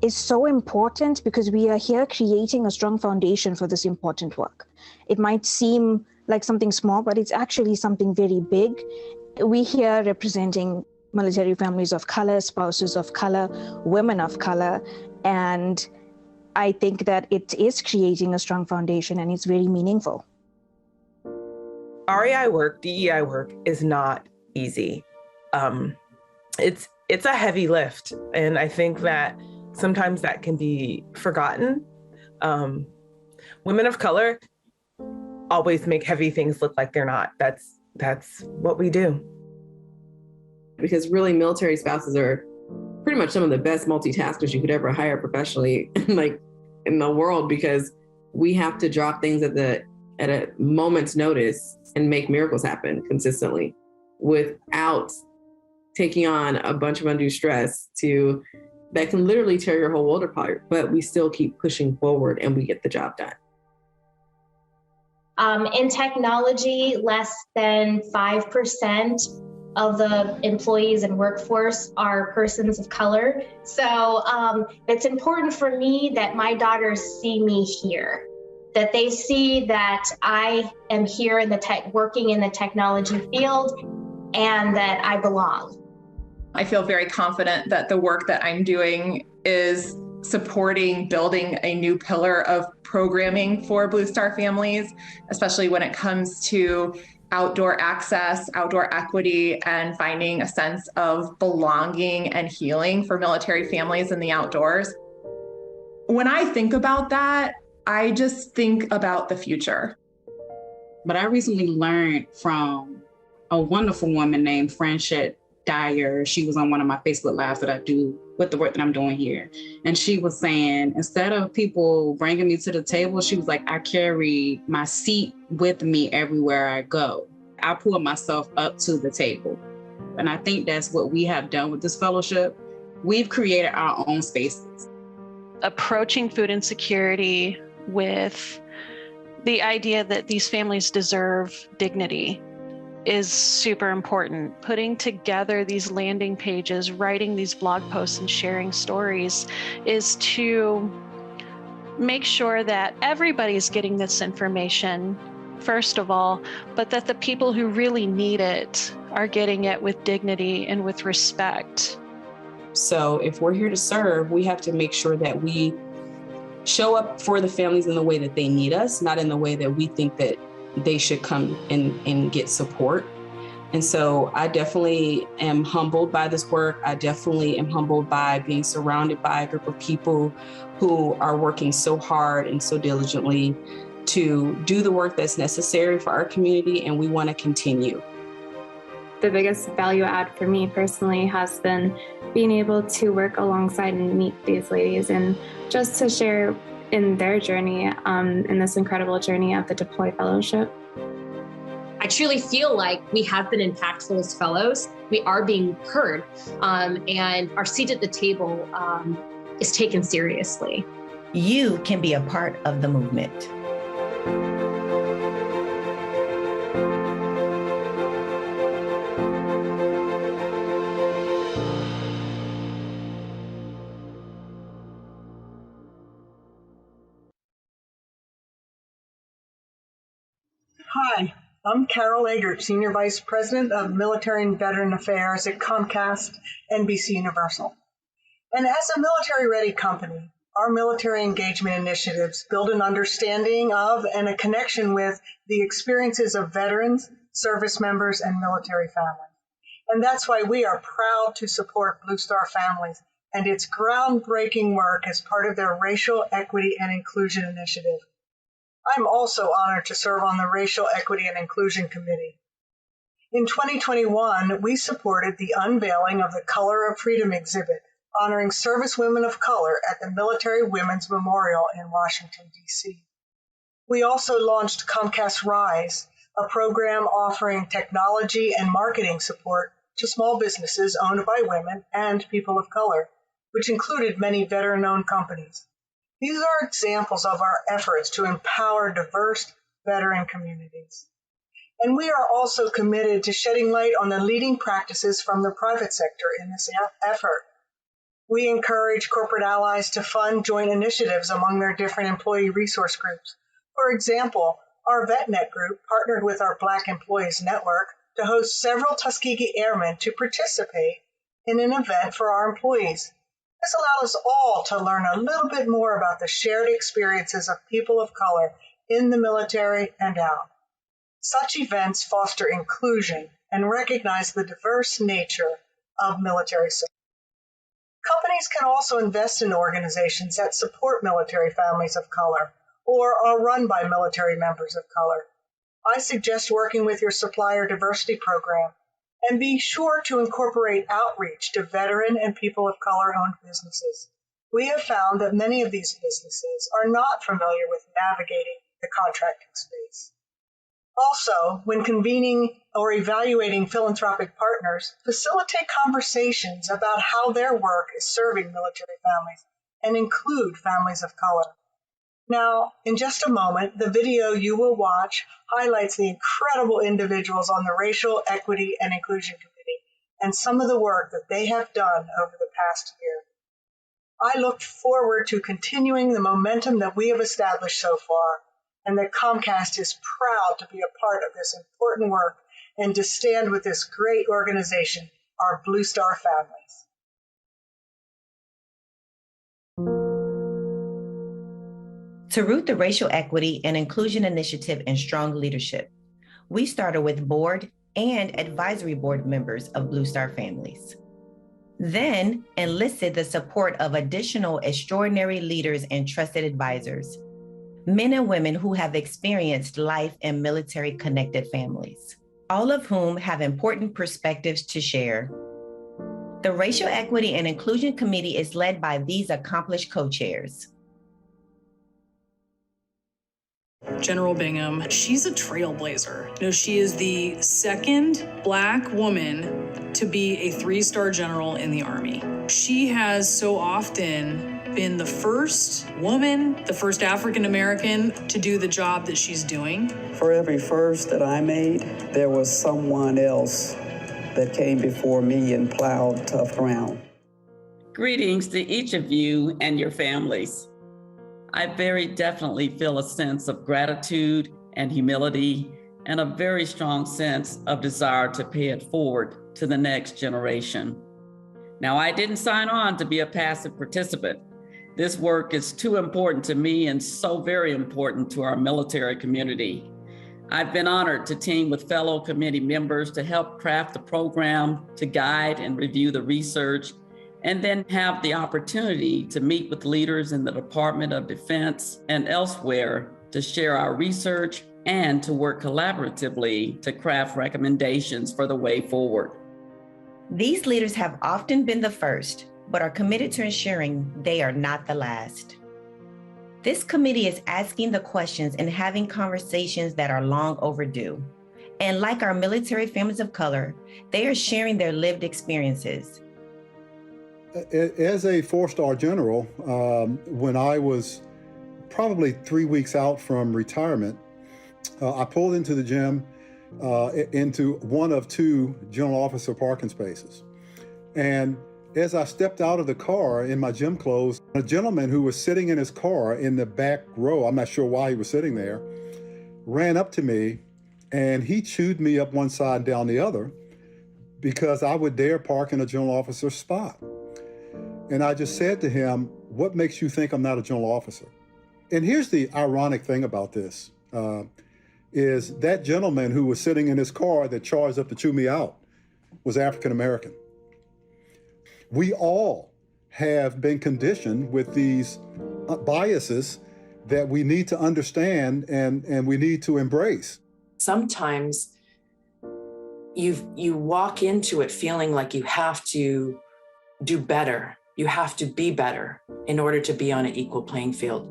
is so important because we are here creating a strong foundation for this important work. It might seem like something small, but it's actually something very big. We here representing military families of color, spouses of color, women of color, and I think that it is creating a strong foundation and it's very meaningful. REI work, DEI work is not easy. It's a heavy lift, and I think that sometimes that can be forgotten. Women of color always make heavy things look like they're not. That's what we do. Because really, military spouses are pretty much some of the best multitaskers you could ever hire professionally, like in the world, because we have to drop things at a moment's notice and make miracles happen consistently without taking on a bunch of undue stress that can literally tear your whole world apart, but we still keep pushing forward and we get the job done. In technology, less than 5% of the employees and workforce are persons of color. So it's important for me that my daughters see me here, that they see that I am here in working in the technology field and that I belong. I feel very confident that the work that I'm doing is supporting building a new pillar of programming for Blue Star families, especially when it comes to outdoor access, outdoor equity, and finding a sense of belonging and healing for military families in the outdoors. when I think about that, I just think about the future. But I recently learned from a wonderful woman named Franchette Dyer. She was on one of my Facebook Lives that I do with the work that I'm doing here. And she was saying, instead of people bringing me to the table, she was like, I carry my seat with me everywhere I go. I pull myself up to the table. And I think that's what we have done with this fellowship. We've created our own spaces. Approaching food insecurity with the idea that these families deserve dignity is super important. Putting together these landing pages, writing these blog posts and sharing stories is to make sure that everybody's getting this information, first of all, but that the people who really need it are getting it with dignity and with respect. So if we're here to serve, we have to make sure that we show up for the families in the way that they need us, not in the way that we think that they should come and get support. And so I definitely am humbled by this work. I definitely am humbled by being surrounded by a group of people who are working so hard and so diligently to do the work that's necessary for our community, and we want to continue. The biggest value add for me personally has been being able to work alongside and meet these ladies and just to share in their journey, in this incredible journey of the Deploy Fellowship. I truly feel like we have been impactful as fellows. We are being heard, and our seat at the table is taken seriously. You can be a part of the movement. Hi, I'm Carol Agert, Senior Vice President of Military and Veteran Affairs at Comcast NBC Universal. And as a military-ready company, our military engagement initiatives build an understanding of and a connection with the experiences of veterans, service members, and military families. And that's why we are proud to support Blue Star Families and its groundbreaking work as part of their Racial Equity and Inclusion Initiative. I'm also honored to serve on the Racial Equity and Inclusion Committee. In 2021, we supported the unveiling of the Color of Freedom exhibit, honoring service women of color at the Military Women's Memorial in Washington, D.C. We also launched Comcast Rise, a program offering technology and marketing support to small businesses owned by women and people of color, which included many veteran-owned companies. These are examples of our efforts to empower diverse veteran communities. And we are also committed to shedding light on the leading practices from the private sector in this effort. We encourage corporate allies to fund joint initiatives among their different employee resource groups. For example, our VetNet group partnered with our Black Employees Network to host several Tuskegee Airmen to participate in an event for our employees. This allowed us all to learn a little bit more about the shared experiences of people of color in the military and out. Such events foster inclusion and recognize the diverse nature of military service. Companies can also invest in organizations that support military families of color or are run by military members of color. I suggest working with your supplier diversity program and be sure to incorporate outreach to veteran and people of color-owned businesses. We have found that many of these businesses are not familiar with navigating the contracting space. Also, when convening or evaluating philanthropic partners, facilitate conversations about how their work is serving military families and include families of color. Now, in just a moment, the video you will watch highlights the incredible individuals on the Racial Equity and Inclusion Committee and some of the work that they have done over the past year. I look forward to continuing the momentum that we have established so far, and that Comcast is proud to be a part of this important work and to stand with this great organization, our Blue Star families. To root the Racial Equity and Inclusion Initiative in strong leadership, we started with board and advisory board members of Blue Star Families. Then enlisted the support of additional extraordinary leaders and trusted advisors, men and women who have experienced life in military-connected families, all of whom have important perspectives to share. The Racial Equity and Inclusion Committee is led by these accomplished co-chairs. General Bingham, she's a trailblazer. You know, she is the second Black woman to be a 3-star general in the Army. She has so often been the first woman, the first African American to do the job that she's doing. For every first that I made, there was someone else that came before me and plowed tough ground. Greetings to each of you and your families. I very definitely feel a sense of gratitude and humility and a very strong sense of desire to pay it forward to the next generation. Now, I didn't sign on to be a passive participant. This work is too important to me and so very important to our military community. I've been honored to team with fellow committee members to help craft the program, to guide and review the research, and then have the opportunity to meet with leaders in the Department of Defense and elsewhere to share our research and to work collaboratively to craft recommendations for the way forward. These leaders have often been the first, but are committed to ensuring they are not the last. This committee is asking the questions and having conversations that are long overdue. And like our military families of color, they are sharing their lived experiences. As a 4-star general, when I was probably 3 weeks out from retirement, I pulled into the gym into one of 2 general officer parking spaces. And as I stepped out of the car in my gym clothes, a gentleman who was sitting in his car in the back row, I'm not sure why he was sitting there, ran up to me and he chewed me up one side and down the other because I would dare park in a general officer's spot. And I just said to him, what makes you think I'm not a general officer? And here's the ironic thing about this, is that gentleman who was sitting in his car that charged up to chew me out was African American. We all have been conditioned with these biases that we need to understand and we need to embrace. Sometimes you walk into it feeling like you have to do better. You have to be better in order to be on an equal playing field.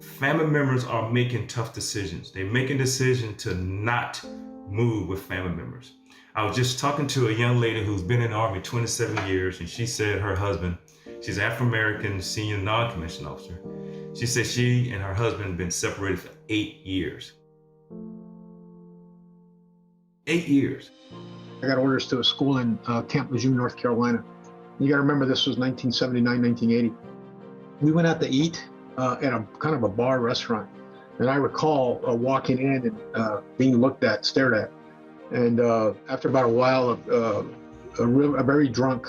Family members are making tough decisions. They're making decisions to not move with family members. I was just talking to a young lady who's been in the Army 27 years, and she said her husband, she's Afro-American senior non-commissioned officer. She said she and her husband have been separated for 8 years. 8 years. I got orders to a school in Camp Lejeune, North Carolina. You got to remember this was 1979, 1980. We went out to eat at a kind of a bar restaurant. And I recall walking in and being looked at, stared at. And after about a while, a very drunk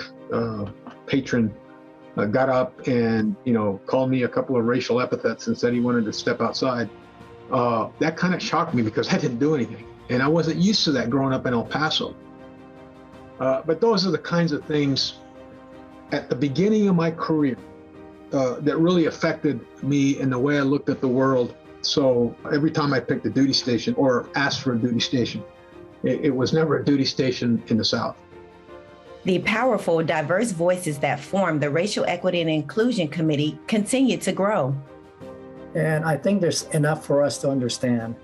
patron got up and, called me a couple of racial epithets and said he wanted to step outside. That kind of shocked me because I didn't do anything. And I wasn't used to that growing up in El Paso. But those are the kinds of things at the beginning of my career that really affected me and the way I looked at the world. So every time I picked a duty station or asked for a duty station, it was never a duty station in the South. The powerful, diverse voices that form the Racial Equity and Inclusion Committee continue to grow. And I think there's enough for us to understand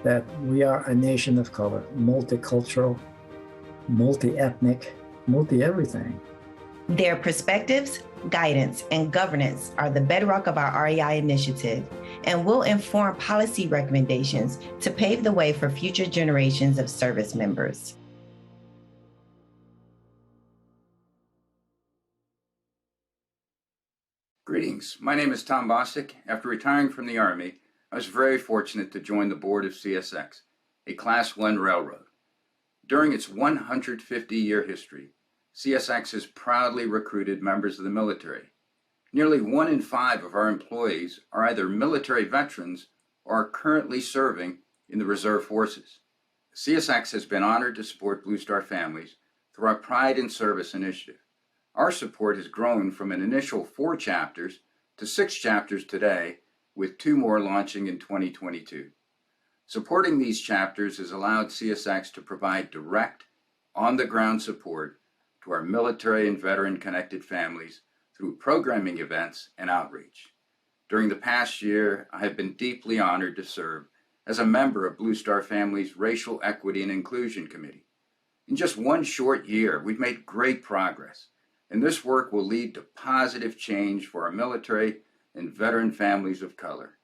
that we are a nation of color, multicultural, multi-ethnic, multi-everything. Their perspectives, guidance, and governance are the bedrock of our REI initiative and will inform policy recommendations to pave the way for future generations of service members. Greetings. My name is Tom Bostic. After retiring from the Army, I was very fortunate to join the board of CSX, a Class 1 railroad. During its 150-year history, CSX has proudly recruited members of the military. Nearly 1 in 5 of our employees are either military veterans or are currently serving in the reserve forces. CSX has been honored to support Blue Star families through our Pride in Service initiative. Our support has grown from an initial 4 chapters to 6 chapters today, with 2 more launching in 2022. Supporting these chapters has allowed CSX to provide direct, on-the-ground support to our military and veteran-connected families through programming events and outreach. During the past year, I have been deeply honored to serve as a member of Blue Star Family's Racial Equity and Inclusion Committee. In just 1 short year, we've made great progress, and this work will lead to positive change for our military and veteran families of color.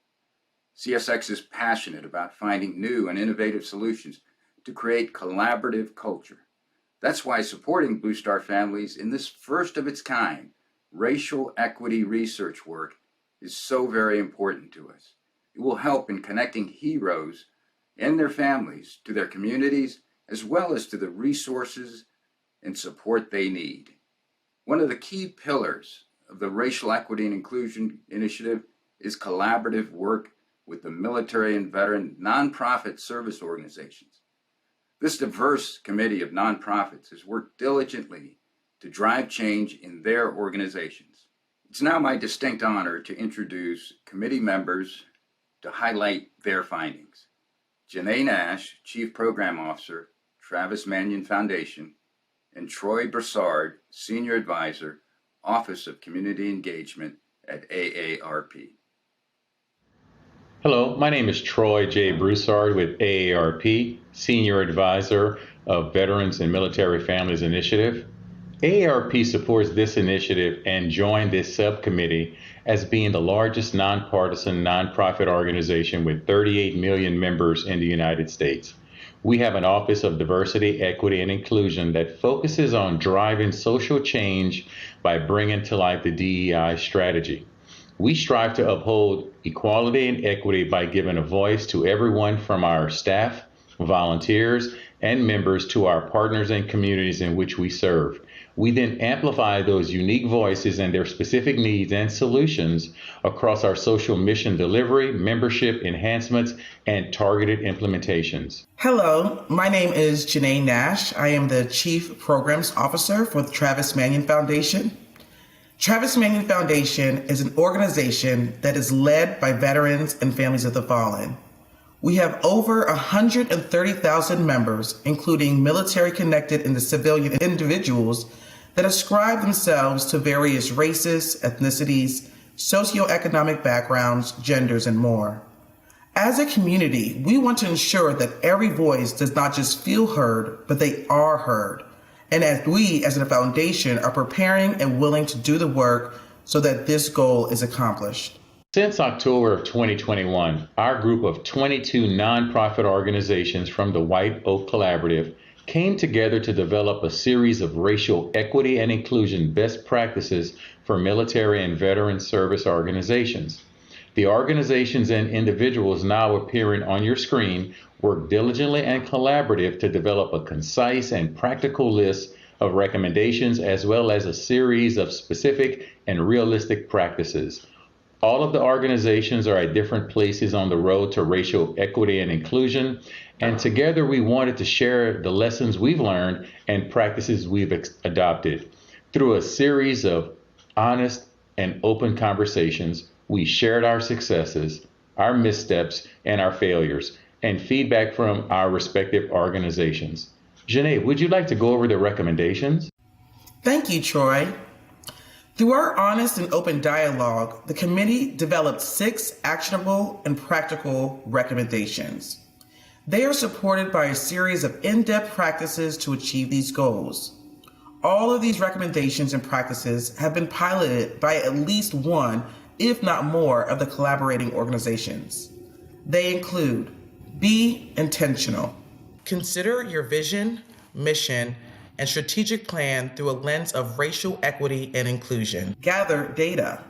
CSX is passionate about finding new and innovative solutions to create collaborative culture. That's why supporting Blue Star families in this first of its kind racial equity research work is so very important to us. It will help in connecting heroes and their families to their communities, as well as to the resources and support they need. One of the key pillars of the Racial Equity and Inclusion Initiative is collaborative work with the military and veteran nonprofit service organizations. This diverse committee of nonprofits has worked diligently to drive change in their organizations. It's now my distinct honor to introduce committee members to highlight their findings. Janae Nash, Chief Program Officer, Travis Manion Foundation, and Troy Broussard, Senior Advisor, Office of Community Engagement at AARP. Hello, my name is Troy J. Broussard with AARP, Senior Advisor of Veterans and Military Families Initiative. AARP supports this initiative and joined this subcommittee as being the largest nonpartisan nonprofit organization with 38 million members in the United States. We have an Office of Diversity, Equity, and Inclusion that focuses on driving social change by bringing to life the DEI strategy. We strive to uphold equality and equity by giving a voice to everyone from our staff, volunteers, and members to our partners and communities in which we serve. We then amplify those unique voices and their specific needs and solutions across our social mission delivery, membership enhancements, and targeted implementations. Hello, my name is Janae Nash. I am the Chief Programs Officer for the Travis Manion Foundation. Travis Manion Foundation is an organization that is led by veterans and families of the fallen. We have over 130,000 members, including military-connected and civilian individuals that ascribe themselves to various races, ethnicities, socioeconomic backgrounds, genders, and more. As a community, we want to ensure that every voice does not just feel heard, but they are heard. And as we, as a foundation, are preparing and willing to do the work so that this goal is accomplished. Since October of 2021, our group of 22 nonprofit organizations from the White Oak Collaborative came together to develop a series of racial equity and inclusion best practices for military and veteran service organizations. The organizations and individuals now appearing on your screen work diligently and collaborative to develop a concise and practical list of recommendations, as well as a series of specific and realistic practices. All of the organizations are at different places on the road to racial equity and inclusion, and together we wanted to share the lessons we've learned and practices we've adopted. Through a series of honest and open conversations, we shared our successes, our missteps, and our failures, and feedback from our respective organizations. Janae, would you like to go over the recommendations? Thank you, Troy. Through our honest and open dialogue, the committee developed 6 actionable and practical recommendations. They are supported by a series of in-depth practices to achieve these goals. All of these recommendations and practices have been piloted by at least one, if not more, of the collaborating organizations. They include: be intentional. Consider your vision, mission, and strategic plan through a lens of racial equity and inclusion. Gather data.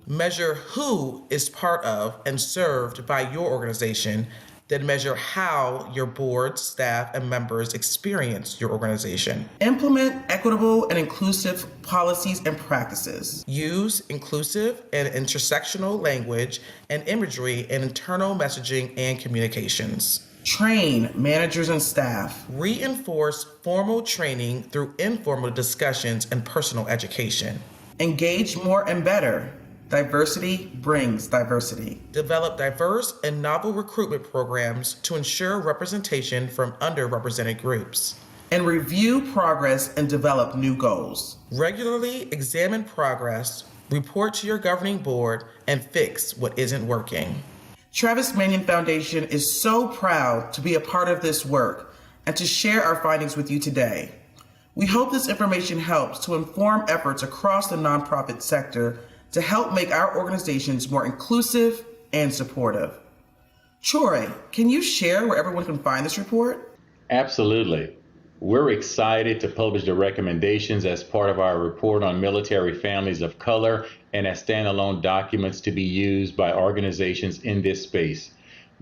Measure who is part of and served by your organization, then measure how your board, staff, and members experience your organization. Implement equitable and inclusive policies and practices. Use inclusive and intersectional language and imagery in internal messaging and communications. Train managers and staff. Reinforce formal training through informal discussions and personal education. Engage more and better. Diversity brings diversity. Develop diverse and novel recruitment programs to ensure representation from underrepresented groups. And review progress and develop new goals. Regularly examine progress, report to your governing board, and fix what isn't working. Travis Manion Foundation is so proud to be a part of this work and to share our findings with you today. We hope this information helps to inform efforts across the nonprofit sector to help make our organizations more inclusive and supportive. Troy, can you share where everyone can find this report? Absolutely. We're excited to publish the recommendations as part of our report on military families of color and as standalone documents to be used by organizations in this space.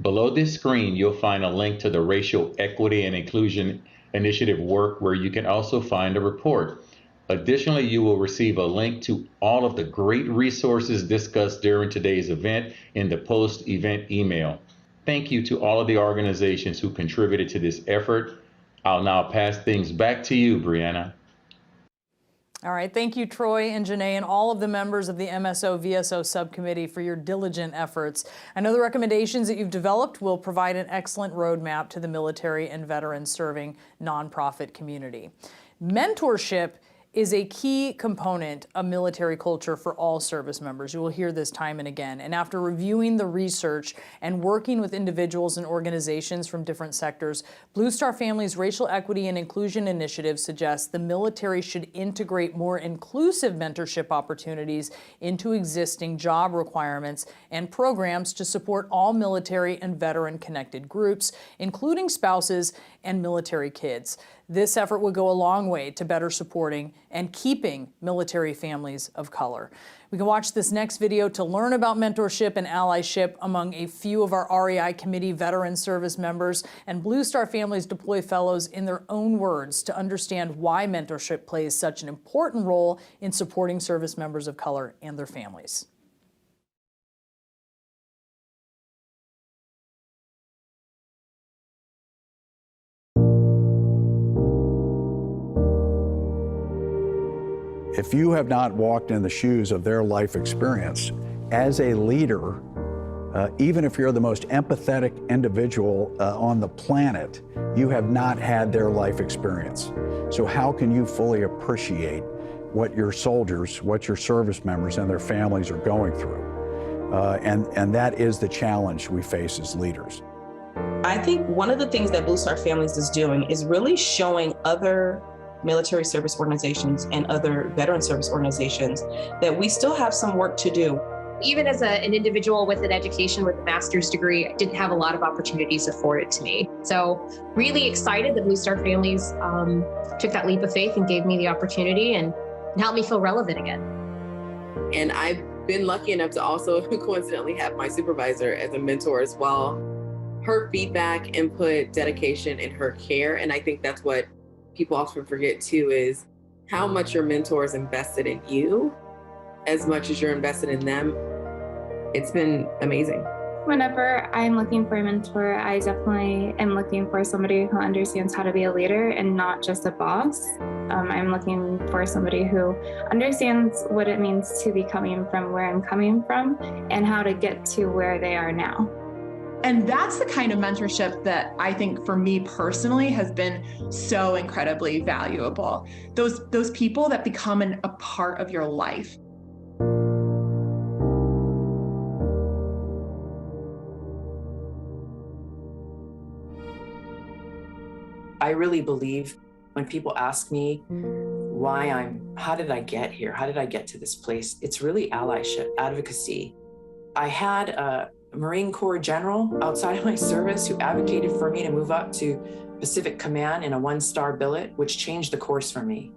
Below this screen, you'll find a link to the Racial Equity and Inclusion Initiative work where you can also find a report. Additionally, you will receive a link to all of the great resources discussed during today's event in the post-event email. Thank you to all of the organizations who contributed to this effort. I'll now pass things back to you, Brianna. All right, thank you, Troy and Janae, and all of the members of the MSO-VSO subcommittee for your diligent efforts. I know the recommendations that you've developed will provide an excellent roadmap to the military and veterans serving nonprofit community. Mentorship is a key component of military culture for all service members. You will hear this time and again. And after reviewing the research and working with individuals and organizations from different sectors, Blue Star Family's Racial Equity and Inclusion Initiative suggests the military should integrate more inclusive mentorship opportunities into existing job requirements and programs to support all military and veteran-connected groups, including spouses and military kids. This effort would go a long way to better supporting and keeping military families of color. We can watch this next video to learn about mentorship and allyship among a few of our REI committee veteran service members and Blue Star Families Deploy Fellows in their own words to understand why mentorship plays such an important role in supporting service members of color and their families. If you have not walked in the shoes of their life experience, as a leader, even if you're the most empathetic individual on the planet, you have not had their life experience. So how can you fully appreciate what your soldiers, what your service members and their families are going through? And that is the challenge we face as leaders. I think one of the things that Blue Star Families is doing is really showing other military service organizations and other veteran service organizations that we still have some work to do. Even as an individual with an education with a master's degree, I didn't have a lot of opportunities afforded to me. So really excited that Blue Star Families took that leap of faith and gave me the opportunity and helped me feel relevant again. And I've been lucky enough to also coincidentally have my supervisor as a mentor as well. Her feedback, input, dedication, and her care. And I think that's what people often forget too, is how much your mentor is invested in you as much as you're invested in them. It's been amazing. Whenever I'm looking for a mentor, I definitely am looking for somebody who understands how to be a leader and not just a boss. I'm looking for somebody who understands what it means to be coming from where I'm coming from and how to get to where they are now. And that's the kind of mentorship that I think for me personally has been so incredibly valuable. Those people that become a part of your life. I really believe when people ask me how did I get here? How did I get to this place? It's really allyship, advocacy. I had a Marine Corps general outside of my service who advocated for me to move up to Pacific Command in a 1-star billet, which changed the course for me.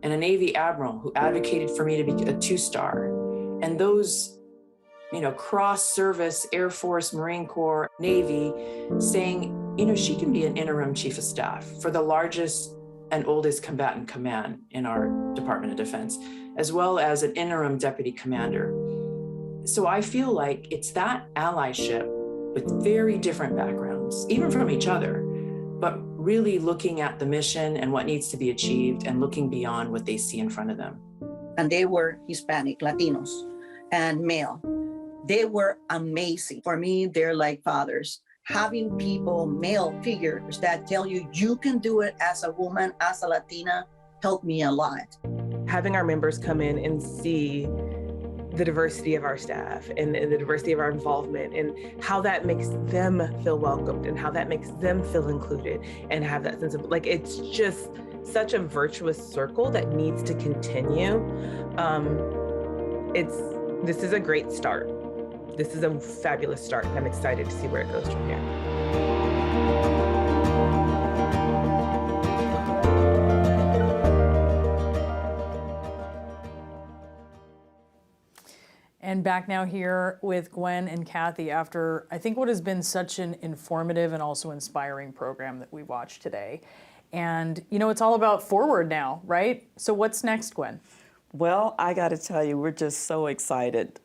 And a Navy admiral who advocated for me to be a 2-star. And those, cross-service, Air Force, Marine Corps, Navy, saying, she can be an interim chief of staff for the largest and oldest combatant command in our Department of Defense, as well as an interim deputy commander. So I feel like it's that allyship with very different backgrounds, even from each other, but really looking at the mission and what needs to be achieved and looking beyond what they see in front of them. And they were Hispanic, Latinos, and male. They were amazing. For me, they're like fathers. Having people, male figures that tell you you can do it as a woman, as a Latina, helped me a lot. Having our members come in and see the diversity of our staff and the diversity of our involvement and how that makes them feel welcomed and how that makes them feel included and have that sense of, like, it's just such a virtuous circle that needs to continue. This is a great start. This is a fabulous start, and I'm excited to see where it goes from here. And back now here with Gwen and Kathy after I think what has been such an informative and also inspiring program that we watched today. And, you know, it's all about forward now, right? So what's next, Gwen? Well, I got to tell you, we're just so excited.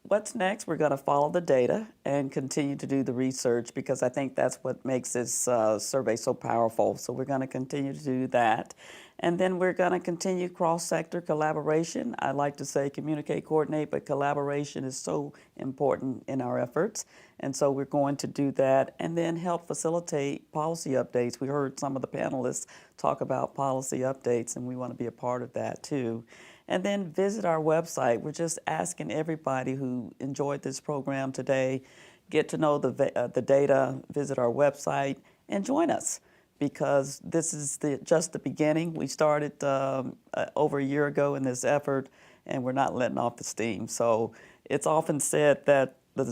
What's next? We're going to follow the data and continue to do the research because I think that's what makes this survey so powerful. So we're going to continue to do that. And then we're going to continue cross-sector collaboration. I like to say communicate, coordinate, but collaboration is so important in our efforts. And so we're going to do that and then help facilitate policy updates. We heard some of the panelists talk about policy updates, and we want to be a part of that too. And then visit our website. We're just asking everybody who enjoyed this program today, get to know the data, visit our website, and join us. Because this is just the beginning. We started over a year ago in this effort, and we're not letting off the steam. So it's often said that the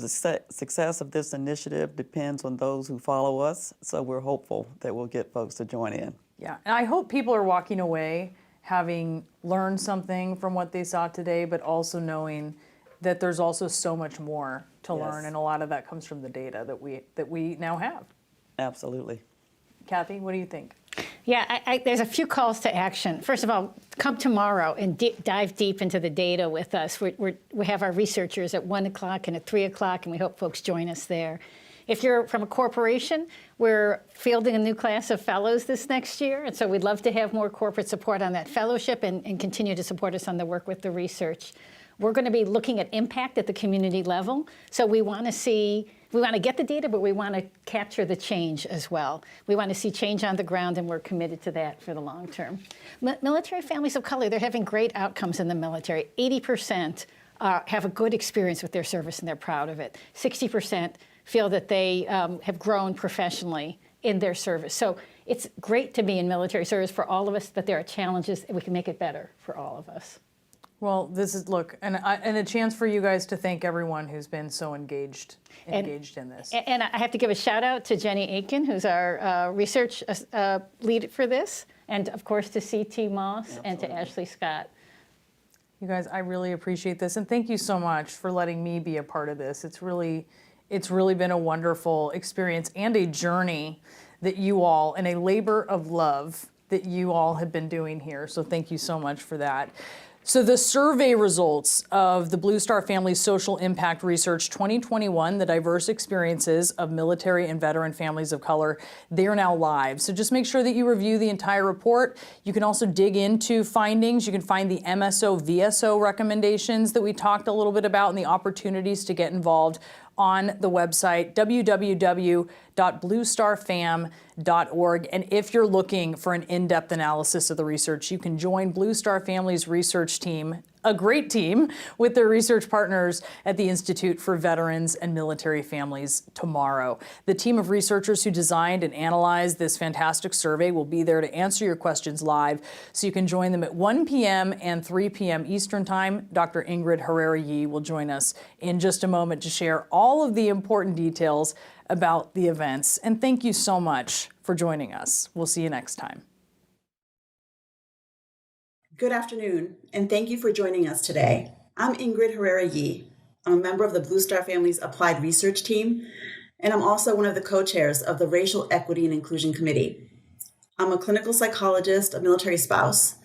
success of this initiative depends on those who follow us. So we're hopeful that we'll get folks to join in. Yeah, and I hope people are walking away having learned something from what they saw today, but also knowing that there's also so much more to learn, and a lot of that comes from the data that we now have. Absolutely. Kathy, what do you think? Yeah, there's a few calls to action. First of all, come tomorrow and dive deep into the data with us. We have our researchers at 1 o'clock and at 3 o'clock, and we hope folks join us there. If you're from a corporation, we're fielding a new class of fellows this next year, and so we'd love to have more corporate support on that fellowship and continue to support us on the work with the research. We're going to be looking at impact at the community level, so we want to get the data, but we want to capture the change as well. We want to see change on the ground, and we're committed to that for the long term. Military families of color, they're having great outcomes in the military. 80% have a good experience with their service, and they're proud of it. 60% feel that they have grown professionally in their service. So it's great to be in military service for all of us, but there are challenges, and we can make it better for all of us. Well, this is, look, and a chance for you guys to thank everyone who's been so engaged in this. And I have to give a shout out to Jenny Aiken, who's our research lead for this, and of course to C.T. Moss and to Ashley Scott. You guys, I really appreciate this, and thank you so much for letting me be a part of this. It's really been a wonderful experience and a journey that you all, and a labor of love that you all have been doing here. So thank you so much for that. So the survey results of the Blue Star Family Social Impact Research 2021, the diverse experiences of military and veteran families of color, they are now live. So just make sure that you review the entire report. You can also dig into findings. You can find the MSO, VSO recommendations that we talked a little bit about and the opportunities to get involved on the website, www.bluestarfam.org. And if you're looking for an in-depth analysis of the research, you can join Blue Star Family's research team, a great team, with their research partners at the Institute for Veterans and Military Families tomorrow. The team of researchers who designed and analyzed this fantastic survey will be there to answer your questions live, so you can join them at 1 p.m. and 3 p.m. Eastern Time. Dr. Ingrid Herrera-Yee will join us in just a moment to share all of the important details about the events. And thank you so much for joining us. We'll see you next time. Good afternoon, and thank you for joining us today. I'm Ingrid Herrera-Yee. I'm a member of the Blue Star Family's Applied Research Team, and I'm also one of the co-chairs of the Racial Equity and Inclusion Committee. I'm a clinical psychologist, a military spouse,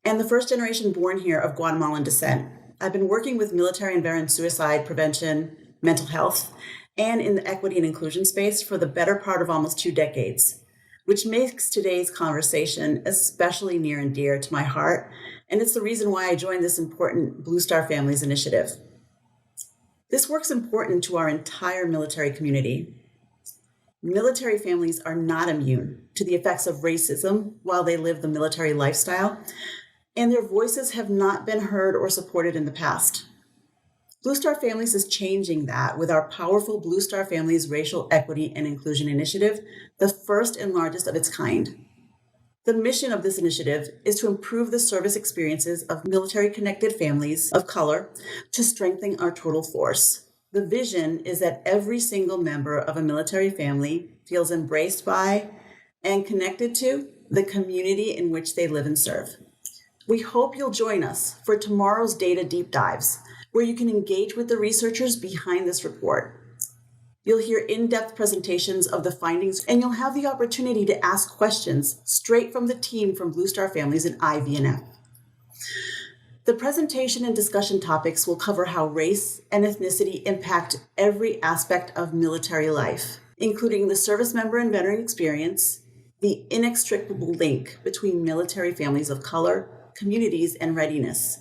and the first generation born here of Guatemalan descent. I've been working with military and veteran suicide prevention, mental health, and in the equity and inclusion space for the better part of almost 2 decades, which makes today's conversation especially near and dear to my heart, and it's the reason why I joined this important Blue Star Families initiative. This work's important to our entire military community. Military families are not immune to the effects of racism while they live the military lifestyle, and their voices have not been heard or supported in the past. Blue Star Families is changing that with our powerful Blue Star Families Racial Equity and Inclusion Initiative, the first and largest of its kind. The mission of this initiative is to improve the service experiences of military-connected families of color to strengthen our total force. The vision is that every single member of a military family feels embraced by and connected to the community in which they live and serve. We hope you'll join us for tomorrow's data deep dives, where you can engage with the researchers behind this report. You'll hear in-depth presentations of the findings, and you'll have the opportunity to ask questions straight from the team from Blue Star Families and IVNF. The presentation and discussion topics will cover how race and ethnicity impact every aspect of military life, including the service member and veteran experience, the inextricable link between military families of color, communities, and readiness,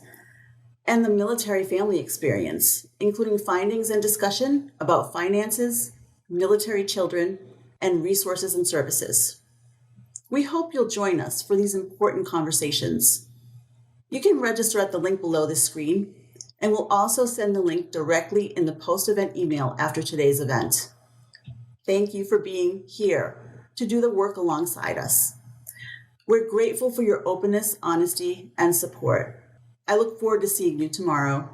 and the military family experience, including findings and discussion about finances, military children, and resources and services. We hope you'll join us for these important conversations. You can register at the link below this screen, and we'll also send the link directly in the post-event email after today's event. Thank you for being here to do the work alongside us. We're grateful for your openness, honesty, and support. I look forward to seeing you tomorrow.